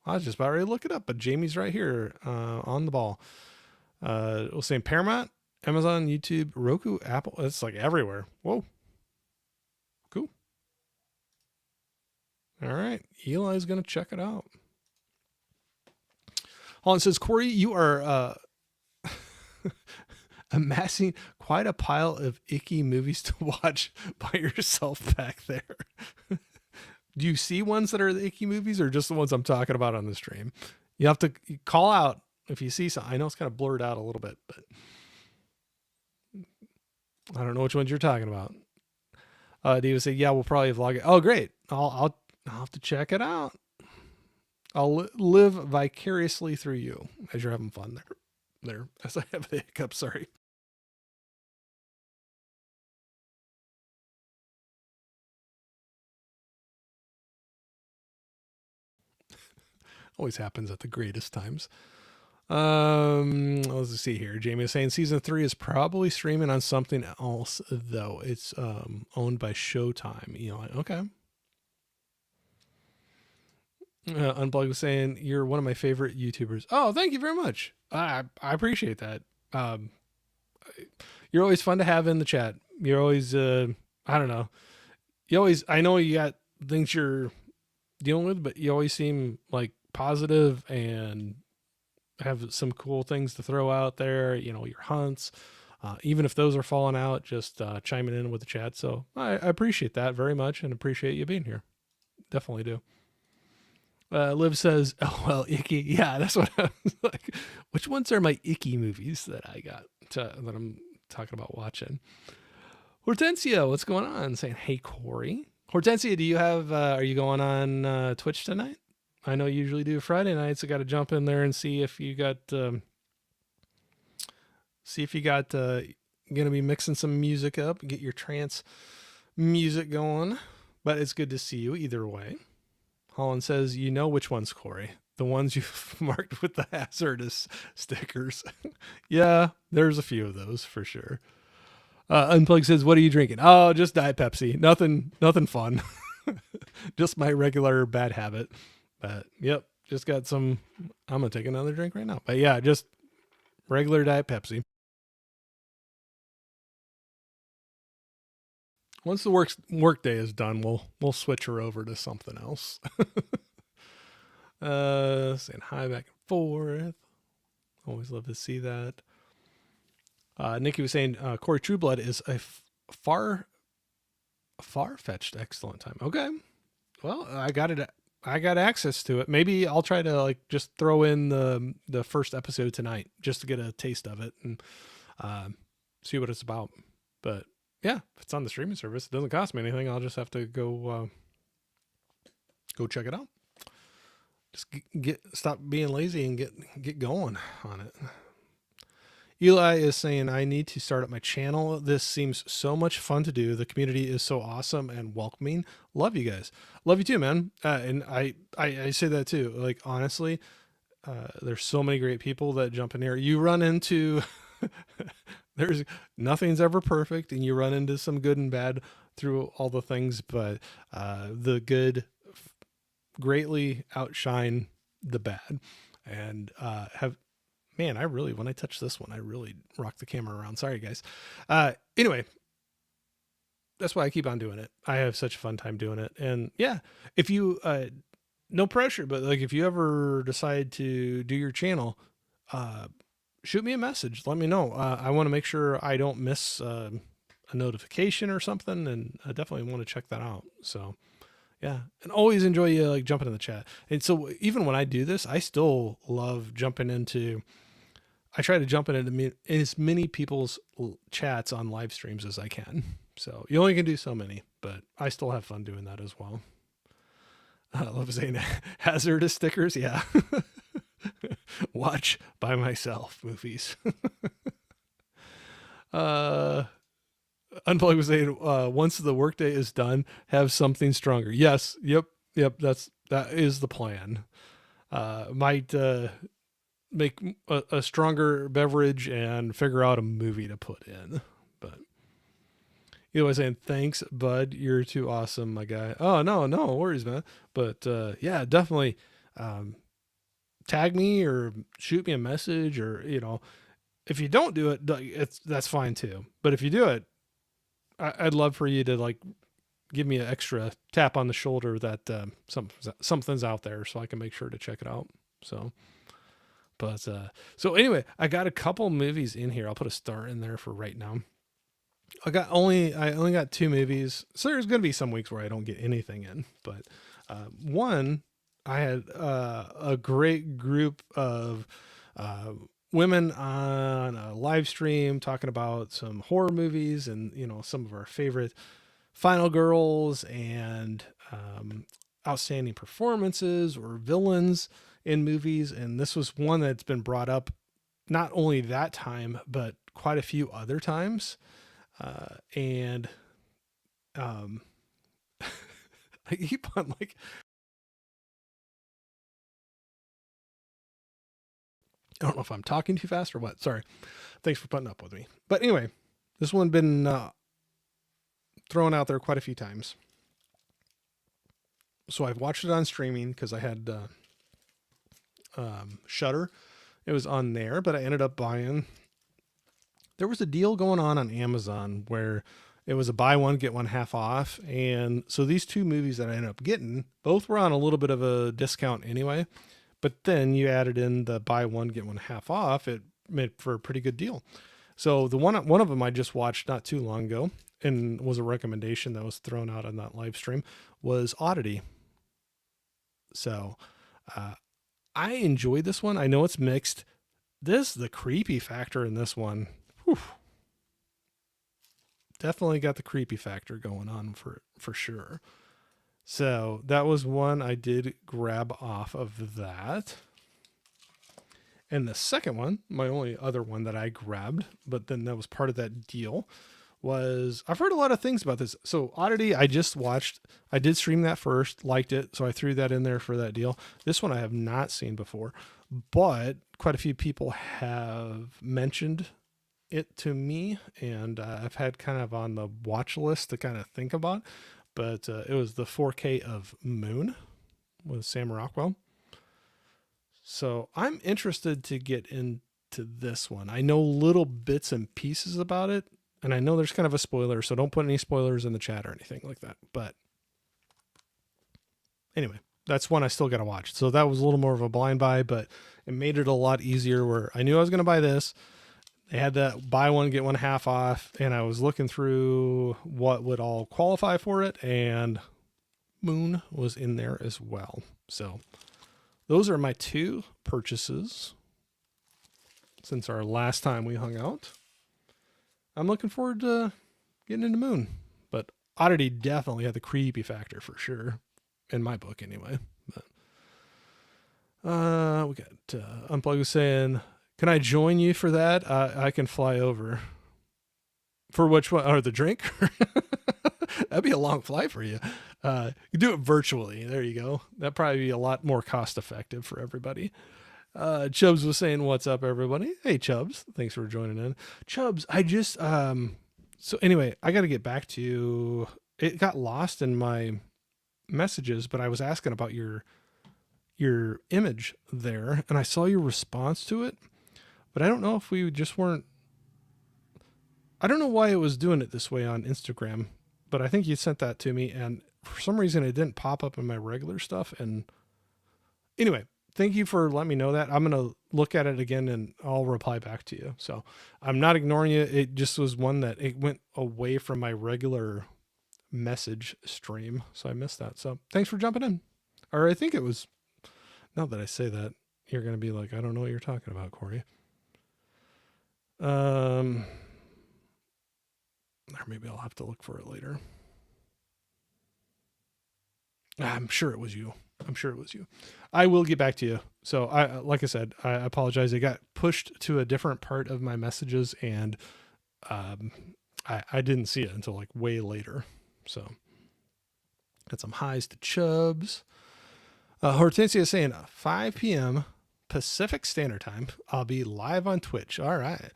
was just about ready to look it up, but Jamie's right here, on the ball. We'll say Paramount, Amazon, YouTube, Roku, Apple. It's like everywhere. Whoa. Cool. All right. Eli's going to check it out. Holland says, Corey, you are, amassing quite a pile of icky movies to watch by yourself back there. Do you see ones that are the icky movies, or just the ones I'm talking about on the stream? You have to call out if you see some. I know it's kind of blurred out a little bit, but I don't know which ones you're talking about. David said, yeah, we'll probably vlog it. Oh, great. I'll have to check it out. I'll live vicariously through you as you're having fun there, as I have the hiccup. Sorry. Always happens at the greatest times. Let's see here. Jamie is saying season 3 is probably streaming on something else, though. It's owned by Showtime. Okay. Unplugged was saying, you're one of my favorite YouTubers. Oh, thank you very much. I appreciate that. You're always fun to have in the chat. You're always, I don't know. I know you got things you're dealing with, but you always seem like positive and have some cool things to throw out there. Your hunts, even if those are falling out, just chiming in with the chat. So I appreciate that very much and appreciate you being here. Definitely do. Liv says, oh, well, icky. Yeah, that's what I was like. Which ones are my icky movies that I got that I'm talking about watching? Hortensia, what's going on? Saying, hey, Corey. Hortensia, do you have, are you going on Twitch tonight? I know you usually do Friday nights. I got to jump in there and see if you got, going to be mixing some music up, get your trance music going. But it's good to see you either way. Holland says, you know which ones, Corey? The ones you've marked with the hazardous stickers. Yeah, there's a few of those for sure. Unplugged says, what are you drinking? Oh, just Diet Pepsi. Nothing fun. Just my regular bad habit. But yep, just got some. I'm gonna take another drink right now. But yeah, just regular Diet Pepsi. Once the work day is done, we'll switch her over to something else. Saying hi back and forth. Always love to see that. Nikki was saying Corey Trueblood is a far fetched excellent time. Okay, well I got it. I got access to it. Maybe I'll try to like just throw in the first episode tonight just to get a taste of it and see what it's about. But yeah, if it's on the streaming service, it doesn't cost me anything. I'll just have to go check it out. Just stop being lazy and get going on it. Eli is saying, I need to start up my channel. This seems so much fun to do. The community is so awesome and welcoming. Love you guys. Love you too, man. And I say that too. Like, honestly, there's so many great people that jump in here. You run into, there's nothing's ever perfect, and you run into some good and bad through all the things, but the good greatly outshine the bad. And man, I really, when I touch this one, I really rock the camera around. Sorry, guys. Anyway, that's why I keep on doing it. I have such a fun time doing it. And yeah, if you, no pressure, but like if you ever decide to do your channel, shoot me a message. Let me know. I want to make sure I don't miss a notification or something. And I definitely want to check that out. So yeah, and always enjoy you like jumping in the chat. And so even when I do this, I still love jumping into, I try to jump into as many people's chats on live streams as I can. So you only can do so many, but I still have fun doing that as well. I love saying hazardous stickers. Yeah. Watch by myself movies. Unplug was saying, once the workday is done, have something stronger. Yes. Yep. That is the plan. Might make a stronger beverage and figure out a movie to put in. But you know what I'm saying? Thanks, bud. You're too awesome, my guy. Oh, no worries, man. But yeah, definitely tag me or shoot me a message, or, you know, if you don't do it, that's fine too. But if you do it, I'd love for you to like give me an extra tap on the shoulder that something's out there so I can make sure to check it out. So, but so anyway, I got a couple movies in here. I'll put a star in there for right now. I only got 2 movies. So there's going to be some weeks where I don't get anything in, but one, I had a great group of women on a live stream talking about some horror movies and, you know, some of our favorite final girls and outstanding performances or villains in movies. And this was one that's been brought up not only that time, but quite a few other times. And I keep on like, I don't know if I'm talking too fast or what. Sorry. Thanks for putting up with me. But anyway, this one been thrown out there quite a few times. So I've watched it on streaming because I had Shudder. It was on there, but I ended up buying. There was a deal going on Amazon where it was a buy one, get one half off. And so these 2 movies that I ended up getting, both were on a little bit of a discount anyway. But then you added in the buy one, get one half off. It made for a pretty good deal. So the one of them I just watched not too long ago and was a recommendation that was thrown out on that live stream was Oddity. So I enjoyed this one. I know it's mixed. The creepy factor in this one, whew, definitely got the creepy factor going on for sure. So that was one I did grab off of that. And the second one, my only other one that I grabbed, but then that was part of that deal, was I've heard a lot of things about this. So Oddity, I just watched. I did stream that first, liked it, so I threw that in there for that deal. This one I have not seen before, but quite a few people have mentioned it to me, and I've had kind of on the watch list to kind of think about. But it was the 4K of Moon. with Sam Rockwell. So I'm interested to get into this one. I know little bits and pieces about it, and I know there's kind of a spoiler, so don't put any spoilers in the chat or anything like that. But anyway, that's one I still got to watch. So that was a little more of a blind buy, but it made it a lot easier where I knew I was going to buy this. They had that buy one, get one half off, and I was looking through what would all qualify for it, and Moon was in there as well. So those are my two purchases since our last time we hung out. I'm looking forward to getting into Moon, but Oddity definitely had the creepy factor for sure, in my book anyway. But we got Unplug was saying, can I join you for that? I can fly over. For which one? Or the drink? That'd be a long flight for you. You do it virtually. There you go. That'd probably be a lot more cost effective for everybody. Chubbs was saying, what's up, everybody? Hey, Chubbs. Thanks for joining in. Chubbs, I just, so anyway, I got to get back to you. It got lost in my messages, but I was asking about your image there, and I saw your response to it, but I don't know if we just weren't, I don't know why it was doing it this way on Instagram, but I think you sent that to me, and for some reason it didn't pop up in my regular stuff. And anyway, thank you for letting me know that. I'm going to look at it again and I'll reply back to you. So I'm not ignoring you. It just was one that it went away from my regular message stream. So I missed that. So thanks for jumping in. Or I think it was, now that I say that, you're going to be like, I don't know what you're talking about, Corey. Or maybe I'll have to look for it later. I'm sure it was you. I will get back to you. So like I said, I apologize. It got pushed to a different part of my messages, and I didn't see it until like way later. So got some highs to Chubbs. Hortensia is saying 5 p.m. Pacific Standard Time. I'll be live on Twitch. All right.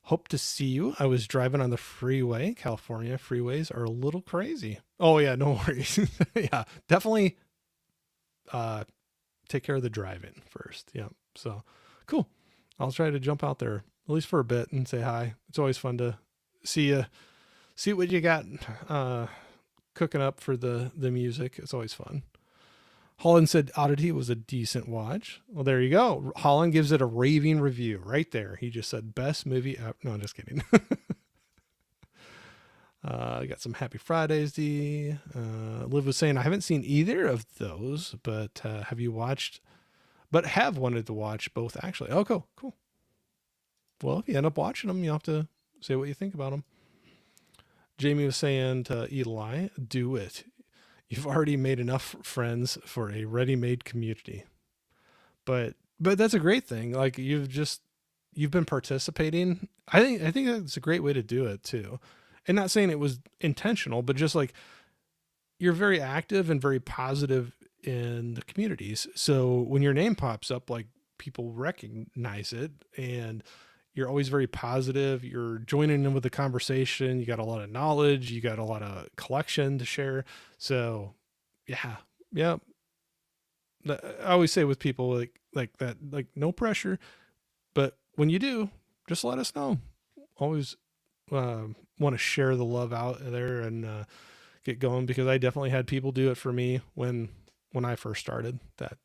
Hope to see you. I was driving on the freeway. California freeways are a little crazy. Oh yeah, no worries. Yeah, definitely take care of the driving first. Yeah. So cool. I'll try to jump out there at least for a bit and say hi. It's always fun to see you, see what you got cooking up for the music. It's always fun. Holland said Oddity was a decent watch. Well, there you go. Holland gives it a raving review right there. He just said best movie ever. No, I'm just kidding. I got some Happy Fridays, D. Liv was saying, I haven't seen either of those, but have you watched, but have wanted to watch both actually. Oh, cool. Well, if you end up watching them, you have to say what you think about them. Jamie was saying to Eli, do it. You've already made enough friends for a ready-made community. But that's a great thing. Like you've been participating. I think that's a great way to do it too. And not saying it was intentional, but just like you're very active and very positive in the communities. So when your name pops up, like people recognize it, and you're always very positive. You're joining in with the conversation. You got a lot of knowledge. You got a lot of collection to share. So yeah. I always say with people like that, like no pressure, but when you do, just let us know. Always want to share the love out there and get going, because I definitely had people do it for me when I first started that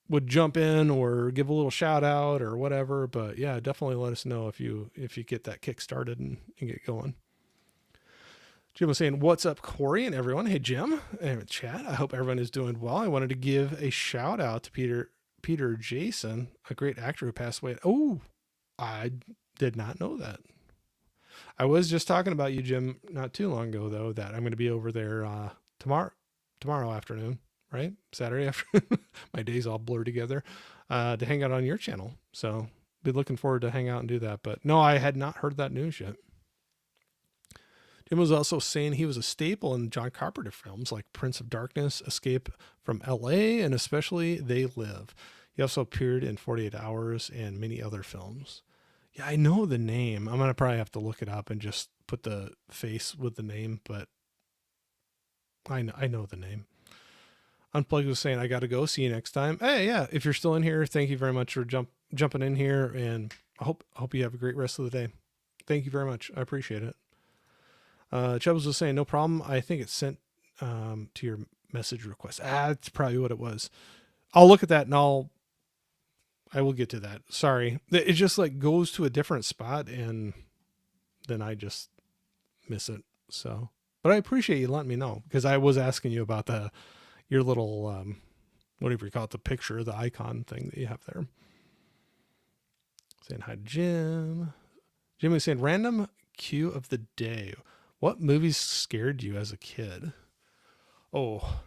would jump in or give a little shout out or whatever. But yeah, definitely let us know if you get that kick started and get going. Jim was saying, what's up, Corey and everyone? Hey, Jim, and chat. I hope everyone is doing well. I wanted to give a shout out to Peter Jason, a great actor who passed away. Oh, I did not know that. I was just talking about you, Jim, not too long ago, though, that I'm going to be over there tomorrow afternoon. Right? Saturday afternoon. My days all blur together to hang out on your channel. So be looking forward to hang out and do that. But no, I had not heard that news yet. Jim was also saying he was a staple in John Carpenter films like Prince of Darkness, Escape from LA, and especially They Live. He also appeared in 48 Hours and many other films. Yeah, I know the name. I'm going to probably have to look it up and just put the face with the name, but I know the name. Unplugged was saying, I got to go. See you next time. Hey, yeah. If you're still in here, thank you very much for jumping in here. And I hope you have a great rest of the day. Thank you very much. I appreciate it. Chubbs was saying, no problem. I think it's sent to your message request. That's probably what it was. I'll look at that and I will get to that. Sorry. It just like goes to a different spot and then I just miss it. So, but I appreciate you letting me know because I was asking you about your little, whatever you call it, the picture, the icon thing that you have there. Saying hi to Jim. Jim was saying random cue of the day. What movies scared you as a kid? Oh,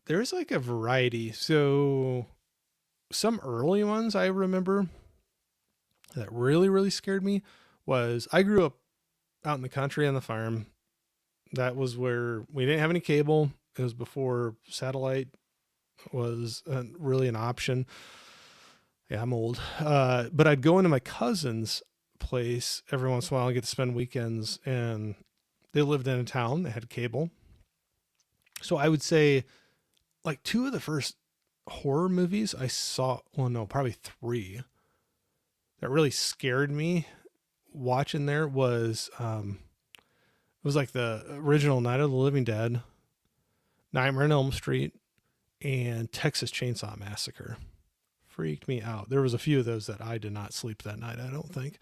there's like a variety. So some early ones I remember that really, really scared me was I grew up out in the country on the farm. That was where we didn't have any cable. It was before satellite was really an option. Yeah, I'm old. But I'd go into my cousin's place every once in a while and get to spend weekends, and they lived in a town. They had cable. So I would say like two of the first horror movies I saw, well, no, probably three that really scared me watching there was, it was like the original Night of the Living Dead, Nightmare on Elm Street, and Texas Chainsaw Massacre. Freaked me out. There was a few of those that I did not sleep that night, I don't think.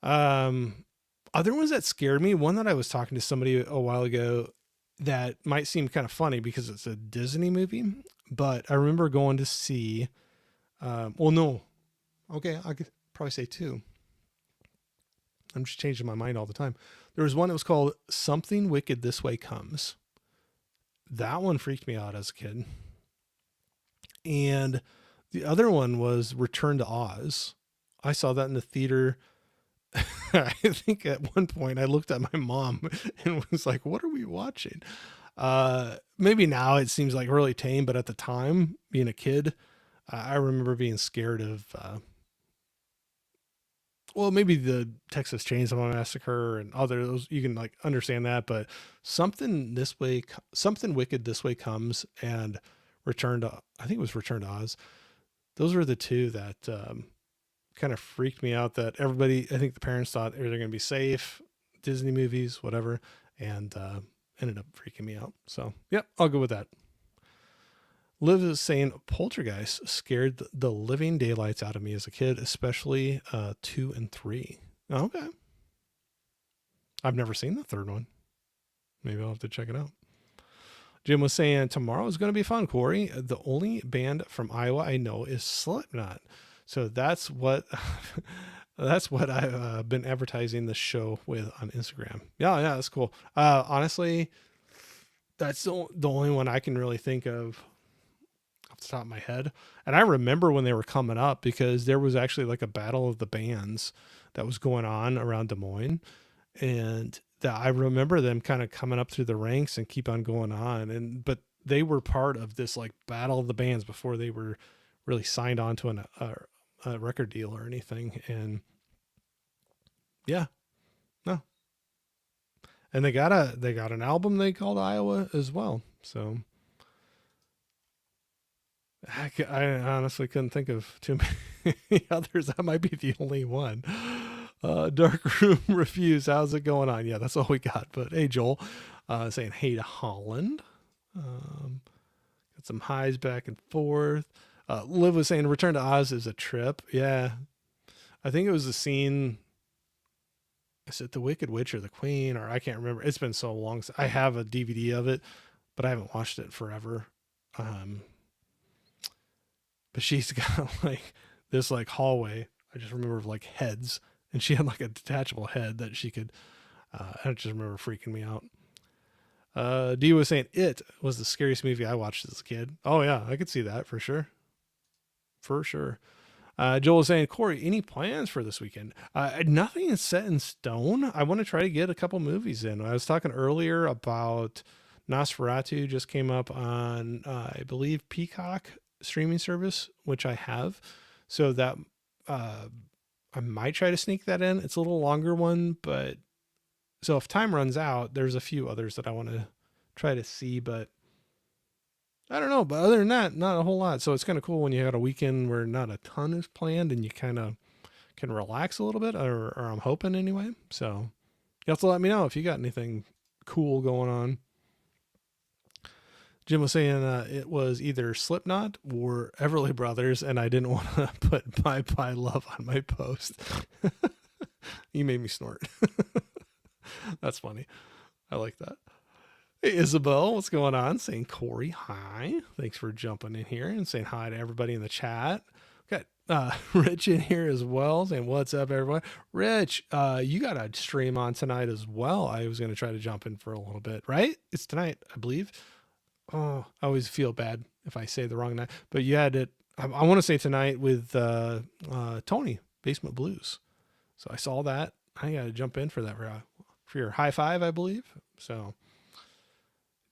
Other ones that scared me, one that I was talking to somebody a while ago that might seem kind of funny because it's a Disney movie, but I remember going to see, no. Okay, I could probably say two. I'm just changing my mind all the time. There was one that was called Something Wicked This Way Comes. That one freaked me out as a kid. And the other one was Return to Oz. I saw that in the theater. I think at one point I looked at my mom and was like, what are we watching? Maybe now it seems like really tame, but at the time, being a kid, I remember being scared of, maybe the Texas Chainsaw Massacre and other those, you can like understand that, but something wicked this way comes, and I think it was Return to Oz. Those were the two that kind of freaked me out, that everybody, I think the parents thought they're going to be safe, Disney movies, whatever, and ended up freaking me out. So, yep, I'll go with that. Liv is saying Poltergeist scared the living daylights out of me as a kid, especially 2 and 3. Okay. I've never seen the third one. Maybe I'll have to check it out. Jim was saying tomorrow is going to be fun, Corey. The only band from Iowa I know is Slipknot. So that's what I've been advertising the show with on Instagram. Yeah, that's cool. Honestly, that's the only one I can really think of off the top of my head. And I remember when they were coming up because there was actually like a battle of the bands that was going on around Des Moines. And that I remember them kind of coming up through the ranks and keep on going on. But they were part of this like battle of the bands before they were really signed on to a record deal or anything. And yeah, no. And they got an album they called Iowa as well. So I honestly couldn't think of too many others. That might be the only one. Dark Room Reviews. How's it going on? Yeah, that's all we got. But hey, Joel, saying hey to Holland. Got some highs back and forth. Liv was saying Return to Oz is a trip. Yeah. I think it was the scene. Is it the Wicked Witch or the Queen? Or I can't remember. It's been so long. I have a DVD of it, but I haven't watched it forever. But she's got like this like hallway. I just remember like heads, and she had like a detachable head that she could, I just remember freaking me out. Dee was saying It was the scariest movie I watched as a kid. Oh yeah, I could see that for sure. For sure. Joel was saying, Corey, any plans for this weekend? Nothing is set in stone. I want to try to get a couple movies in. I was talking earlier about Nosferatu just came up on, I believe, Peacock streaming service, which I have. So that I might try to sneak that in. It's a little longer one, but so if time runs out, there's a few others that I want to try to see, but I don't know, but other than that, not a whole lot. So it's kind of cool when you got a weekend where not a ton is planned and you kind of can relax a little bit, or I'm hoping anyway. So you have to let me know if you got anything cool going on. Jim was saying it was either Slipknot or Everly Brothers, and I didn't want to put Bye Bye Love on my post. You made me snort. That's funny. I like that. Hey, Isabel, what's going on? Saying Corey, hi. Thanks for jumping in here and saying hi to everybody in the chat. Got Rich in here as well, saying what's up, everyone. Rich, you got a stream on tonight as well. I was going to try to jump in for a little bit, right? It's tonight, I believe. Oh, I always feel bad if I say the wrong night, but you had it. I want to say tonight with Tony, Basement Blues. So I saw that. I got to jump in for that for your high five, I believe. So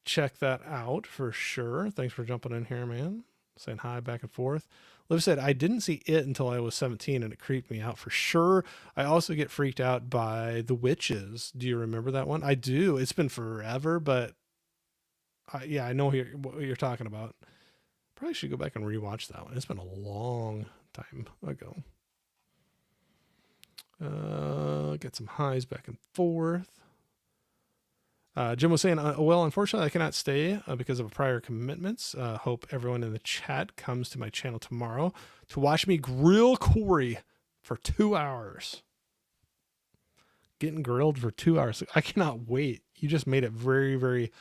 check that out for sure. Thanks for jumping in here, man. Saying hi back and forth. Liv said, I didn't see it until I was 17 and it creeped me out for sure. I also get freaked out by The Witches. Do you remember that one? I do. It's been forever, but yeah, I know what you're talking about. Probably should go back and rewatch that one. It's been a long time ago. Get some highs back and forth. Jim was saying, well, unfortunately, I cannot stay because of prior commitments. Hope everyone in the chat comes to my channel tomorrow to watch me grill Corey for 2 hours. Getting grilled for 2 hours. I cannot wait. You just made it very, very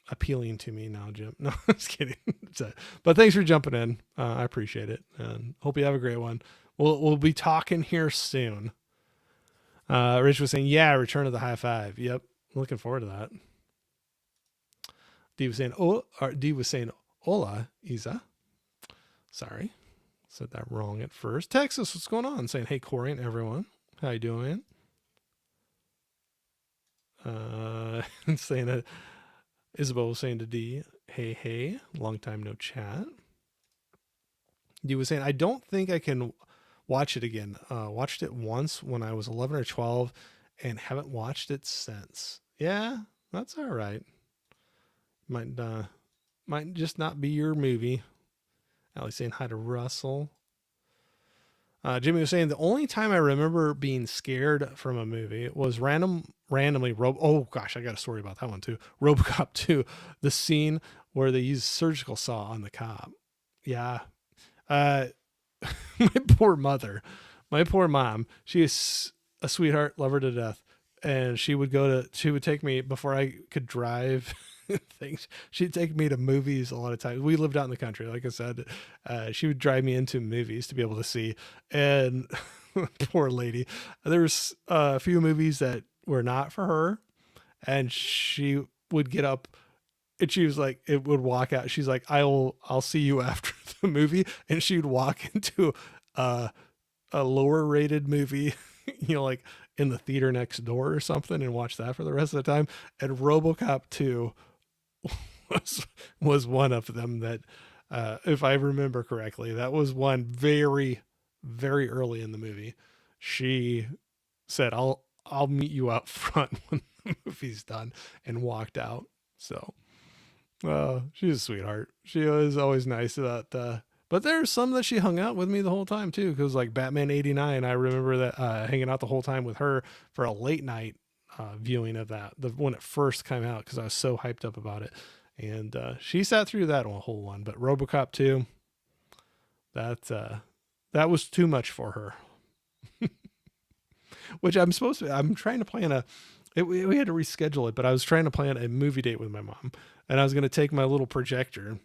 appealing to me now, Jim. No, I'm just kidding. But thanks for jumping in. I appreciate it, and hope you have a great one. We'll be talking here soon. Rich was saying, yeah, return of the high five. Yep. Looking forward to that. D was saying, hola, Isa. Sorry. Said that wrong at first. Texas, what's going on? Saying, hey, Corey and everyone. How you doing? Saying that Isabel was saying to D, hey, long time no chat. D was saying, I don't think I can watch it again. Watched it once when I was 11 or 12 and haven't watched it since. Yeah, that's all right. Might just not be your movie. Allie saying hi to Russell. Jimmy was saying the only time I remember being scared from a movie was randomly oh gosh, I got a story about that one too. RoboCop 2, the scene where they use surgical saw on the cop. Yeah. My poor mother, my poor mom, she is a sweetheart, love her to death. And she would take me before I could drive things. She'd take me to movies a lot of times. We lived out in the country. Like I said, she would drive me into movies to be able to see. And poor lady, there's a few movies that were not for her. And she would get up and she was like, it would walk out. She's like, I'll see you after the movie. And she'd walk into a lower rated movie, like in the theater next door or something, and watch that for the rest of the time. And RoboCop 2 was one of them that, if I remember correctly, that was one very, very early in the movie. She said, I'll meet you out front when the movie's done, and walked out. So she's a sweetheart. She was always nice about but there's some that she hung out with me the whole time too, because like Batman 89, I remember that hanging out the whole time with her for a late night viewing of that, when it first came out, because I was so hyped up about it. And she sat through that whole one. But RoboCop 2, that was too much for her. Which I'm trying to plan we had to reschedule it, but I was trying to plan a movie date with my mom, and I was going to take my little projector.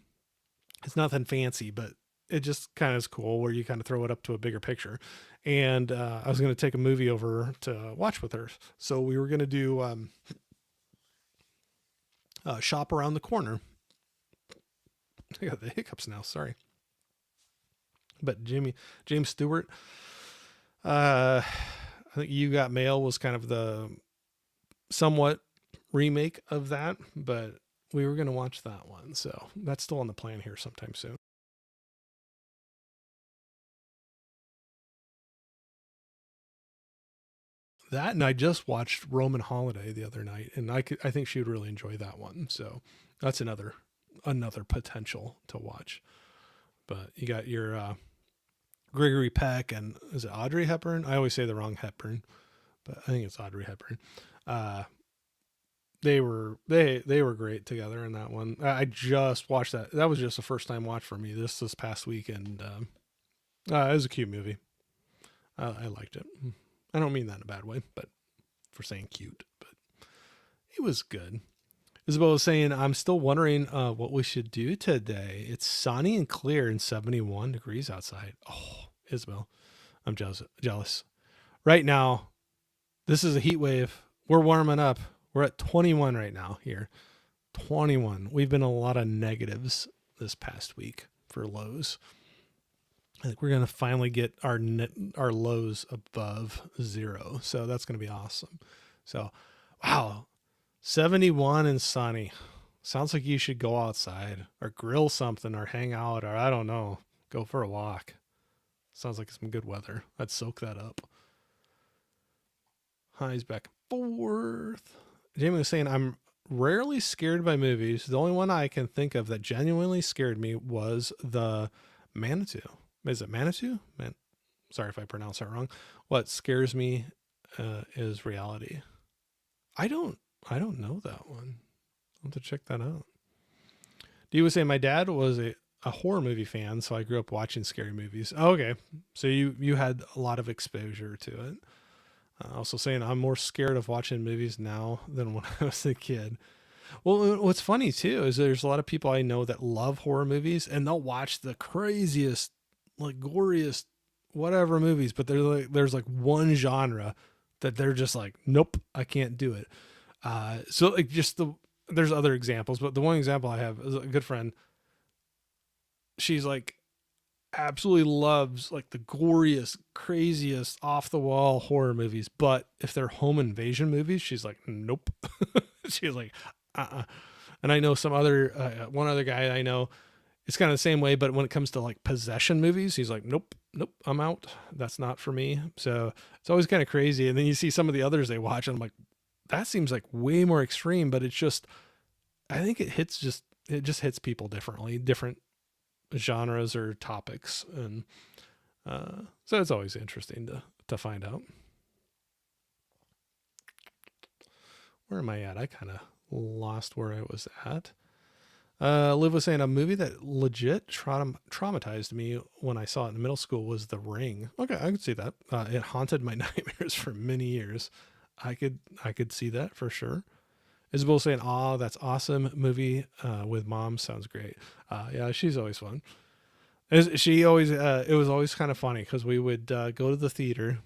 It's nothing fancy, but it just kind of is cool where you kind of throw it up to a bigger picture. And I was going to take a movie over to watch with her. So we were going to do Shop Around the Corner. I got the hiccups now, sorry. But James Stewart, I think You Got Mail was kind of the somewhat remake of that, but we were going to watch that one. So that's still on the plan here sometime soon. That, and I just watched Roman Holiday the other night, and I think she would really enjoy that one. So that's another another potential to watch. But you got your Gregory Peck and is it Audrey Hepburn? I always say the wrong Hepburn, but I think it's Audrey Hepburn. Uh, they were great together in that one. I just watched that. That was just a first time watch for me this past week, and it was a cute movie. I liked it. I don't mean that in a bad way, but for saying cute, but it was good. Isabel was saying, I'm still wondering what we should do today. It's sunny and clear and 71 degrees outside. Oh, Isabel, I'm jealous. Right now, this is a heat wave. We're warming up. We're at 21 right now here. 21. We've been a lot of negatives this past week for lows. I think we're going to finally get our lows above 0. So that's going to be awesome. So, wow. 71 and sunny. Sounds like you should go outside or grill something or hang out or I don't know, go for a walk. Sounds like some good weather. I'd soak that up. Highs back and forth. Jamie was saying, I'm rarely scared by movies. The only one I can think of that genuinely scared me was the Manitou. Is it Manitou? Sorry if I pronounce that wrong. What scares me is reality. I don't know that one. I'll have to check that out. Dee was saying my dad was a horror movie fan, so I grew up watching scary movies. Oh, okay. So you had a lot of exposure to it. Also saying I'm more scared of watching movies now than when I was a kid. Well, what's funny too is there's a lot of people I know that love horror movies and they'll watch the craziest, like goriest, whatever movies, but there's like one genre that they're just like, nope, I can't do it. So like there's other examples, but the one example I have is a good friend. She's like absolutely loves like the goriest, craziest off the wall horror movies. But if they're home invasion movies, she's like, nope. She's like, And I know one other guy I know, it's kind of the same way, but when it comes to like possession movies, he's like, nope, I'm out. That's not for me. So it's always kind of crazy. And then you see some of the others they watch and I'm like, that seems like way more extreme, but it's just, I think it just hits people differently, different genres or topics. And so it's always interesting to find out. Where am I at? I kind of lost where I was at. Liv was saying a movie that legit traumatized me when I saw it in middle school was The Ring. Okay, I could see that. It haunted my nightmares for many years. I could see that for sure. Isabel saying, "Oh, that's awesome movie with mom. Sounds great." Yeah, she's always fun. She always it was always kind of funny because we would go to the theater,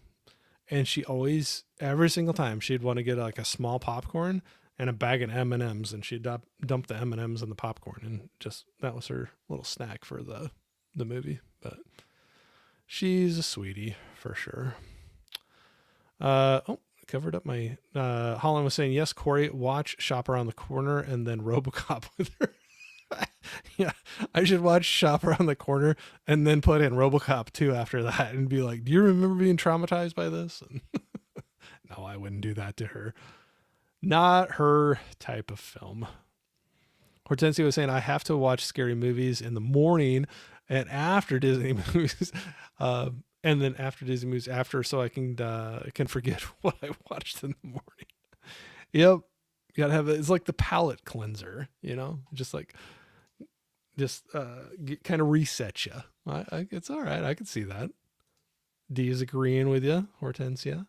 and she always every single time she'd want to get like a small popcorn and a bag of M&Ms, and she'd dump the M&Ms in the popcorn, and just that was her little snack for the movie. But she's a sweetie for sure. Covered up my Holland was saying, yes, Corey, watch Shop Around the Corner and then RoboCop with her. Yeah, I should watch Shop Around the Corner and then put in RoboCop 2 after that and be like, do you remember being traumatized by this? And no, I wouldn't do that to her. Not her type of film. Hortensia was saying, I have to watch scary movies in the morning and after Disney movies. And then after Disney movies after, so I can forget what I watched in the morning. Yep. You gotta have it's like the palate cleanser, just kind of reset you. It's all right. I can see that. D is agreeing with you, Hortensia.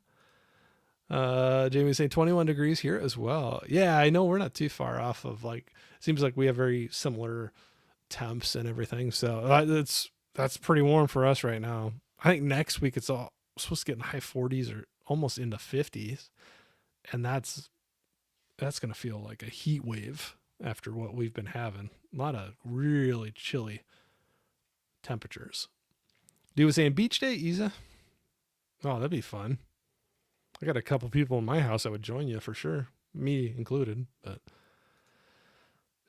Jamie's saying 21 degrees here as well. Yeah, I know we're not too far off of seems like we have very similar temps and everything. So that's pretty warm for us right now. I think next week it's all supposed to get in high 40s or almost into 50s. And that's going to feel like a heat wave after what we've been having. A lot of really chilly temperatures. Dude was saying beach day, Isa. Oh, that'd be fun. I got a couple people in my house that would join you for sure. Me included, but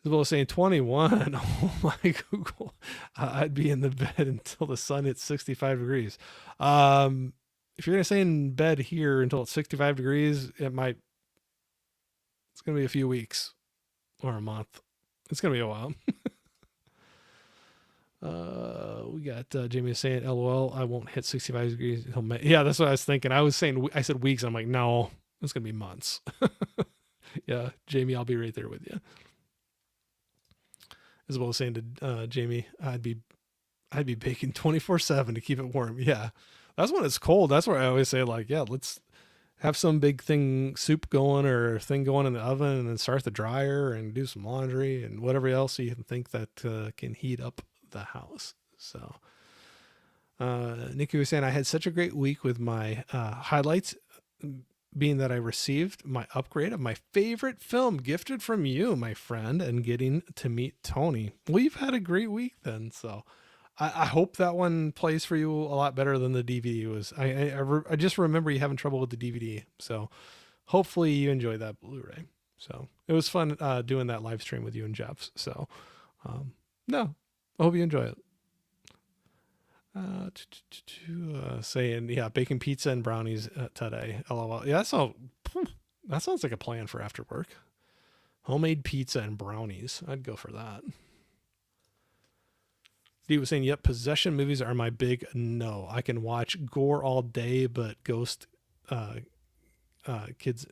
Isabel was saying 21. Oh my Google. I'd be in the bed until the sun hits 65 degrees. If you're going to stay in bed here until it's 65 degrees, it's going to be a few weeks or a month. It's going to be a while. We got Jamie saying, "LOL, I won't hit 65 degrees until May." Yeah, that's what I was thinking. I said weeks. I'm like, no, it's gonna be months. Yeah, Jamie, I'll be right there with you. Isabel was saying to Jamie, I'd be baking 24/7 to keep it warm. Yeah, that's when it's cold. That's where I always say, like, yeah, let's have some big thing soup going or thing going in the oven, and then start the dryer and do some laundry and whatever else you can think that can heat up the house. So Nikki was saying, I had such a great week with my highlights being that I received my upgrade of my favorite film gifted from you, my friend, and getting to meet Tony. Well, you've had a great week then. So I hope that one plays for you a lot better than the DVD was. I just remember you having trouble with the DVD. So hopefully you enjoy that Blu-ray. So it was fun doing that live stream with you and Jeff. So no, I hope you enjoy it. Saying, yeah, baking pizza and brownies today. LOL. Yeah, that sounds like a plan for after work. Homemade pizza and brownies. I'd go for that. He was saying, yep, possession movies are my big no. I can watch gore all day, but ghost kids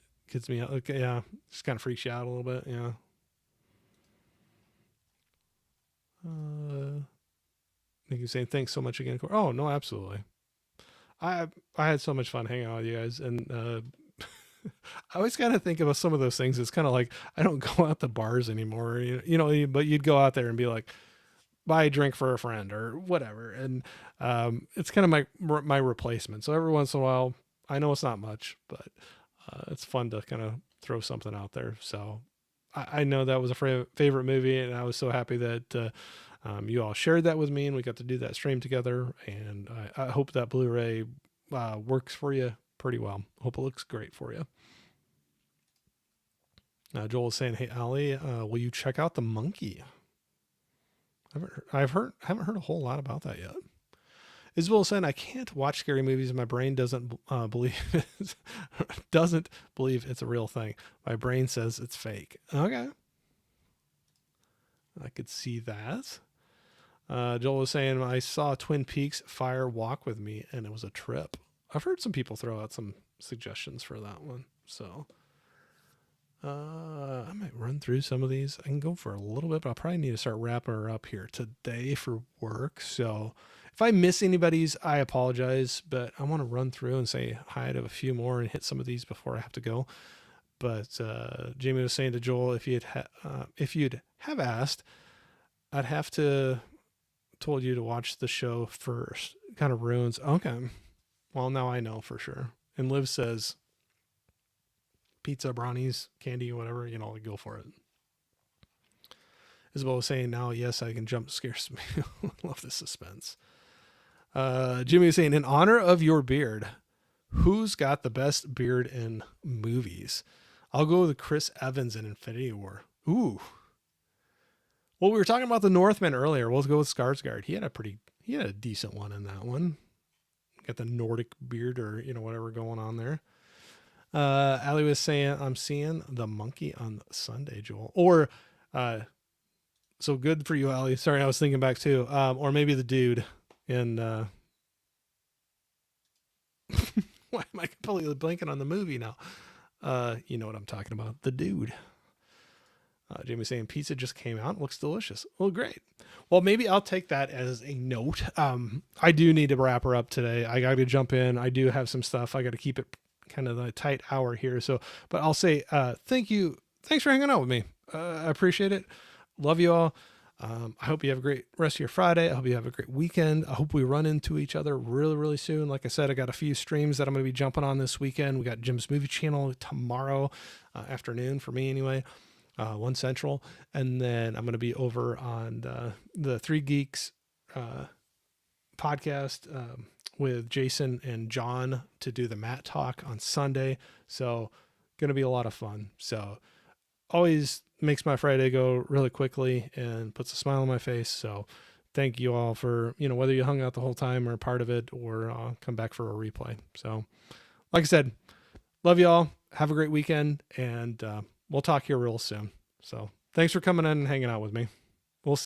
me out. Okay, yeah, just kind of freaks you out a little bit. Yeah. Thank you saying thanks so much again. Oh no, absolutely. I had so much fun hanging out with you guys, and I always kind of think about some of those things. It's kind of like I don't go out to bars anymore, you know, but you'd go out there and be like, buy a drink for a friend or whatever, and it's kind of my replacement. So every once in a while, I know it's not much, but it's fun to kind of throw something out there. So I know that was a favorite movie, and I was so happy that you all shared that with me, and we got to do that stream together. And I hope that Blu-ray works for you pretty well. Hope it looks great for you. Joel is saying, "Hey Ali, will you check out The Monkey?" Haven't heard a whole lot about that yet. Isabel saying, "I can't watch scary movies, and my brain doesn't believe doesn't believe it's a real thing. My brain says it's fake." Okay, I could see that. Joel was saying, "I saw Twin Peaks Fire Walk with Me, and it was a trip." I've heard some people throw out some suggestions for that one, so I might run through some of these. I can go for a little bit, but I'll probably need to start wrapping her up here today for work. So if I miss anybody's, I apologize, but I want to run through and say hi to a few more and hit some of these before I have to go. But Jamie was saying to Joel, if you'd have asked, I'd have to told you to watch the show first. Kind of ruins. Okay, well now I know for sure. And Liv says, pizza, brownies, candy, whatever, you know, go for it. Isabel was saying, now, yes, I can jump scares me. Love the suspense. Jimmy was saying, in honor of your beard, who's got the best beard in movies? I'll go with Chris Evans in Infinity War. Ooh. Well, we were talking about the Northman earlier. We'll go with Skarsgård. He had a decent one in that one. Got the Nordic beard or, you know, whatever going on there. Ali was saying, I'm seeing The Monkey on Sunday, Joel. Or, so good for you, Ali. Sorry, I was thinking back too. Or maybe The Dude in, why am I completely blanking on the movie now? You know what I'm talking about. The Dude. Jamie saying pizza just came out. Looks delicious. Well, great. Well, maybe I'll take that as a note. I do need to wrap her up today. I got to jump in. I do have some stuff. I got to keep it kind of a tight hour here. So, but I'll say, thank you. Thanks for hanging out with me. I appreciate it. Love you all. I hope you have a great rest of your Friday. I hope you have a great weekend. I hope we run into each other really, really soon. Like I said, I got a few streams that I'm going to be jumping on this weekend. We got Jim's Movie Channel tomorrow afternoon for me anyway. 1 Central, and then I'm going to be over on the Three Geeks podcast with Jason and John to do the Matt Talk on Sunday. So going to be a lot of fun. So always makes my Friday go really quickly and puts a smile on my face. So thank you all for, you know, whether you hung out the whole time or part of it or come back for a replay. So like I said, love you all. Have a great weekend, and we'll talk here real soon. So thanks for coming in and hanging out with me.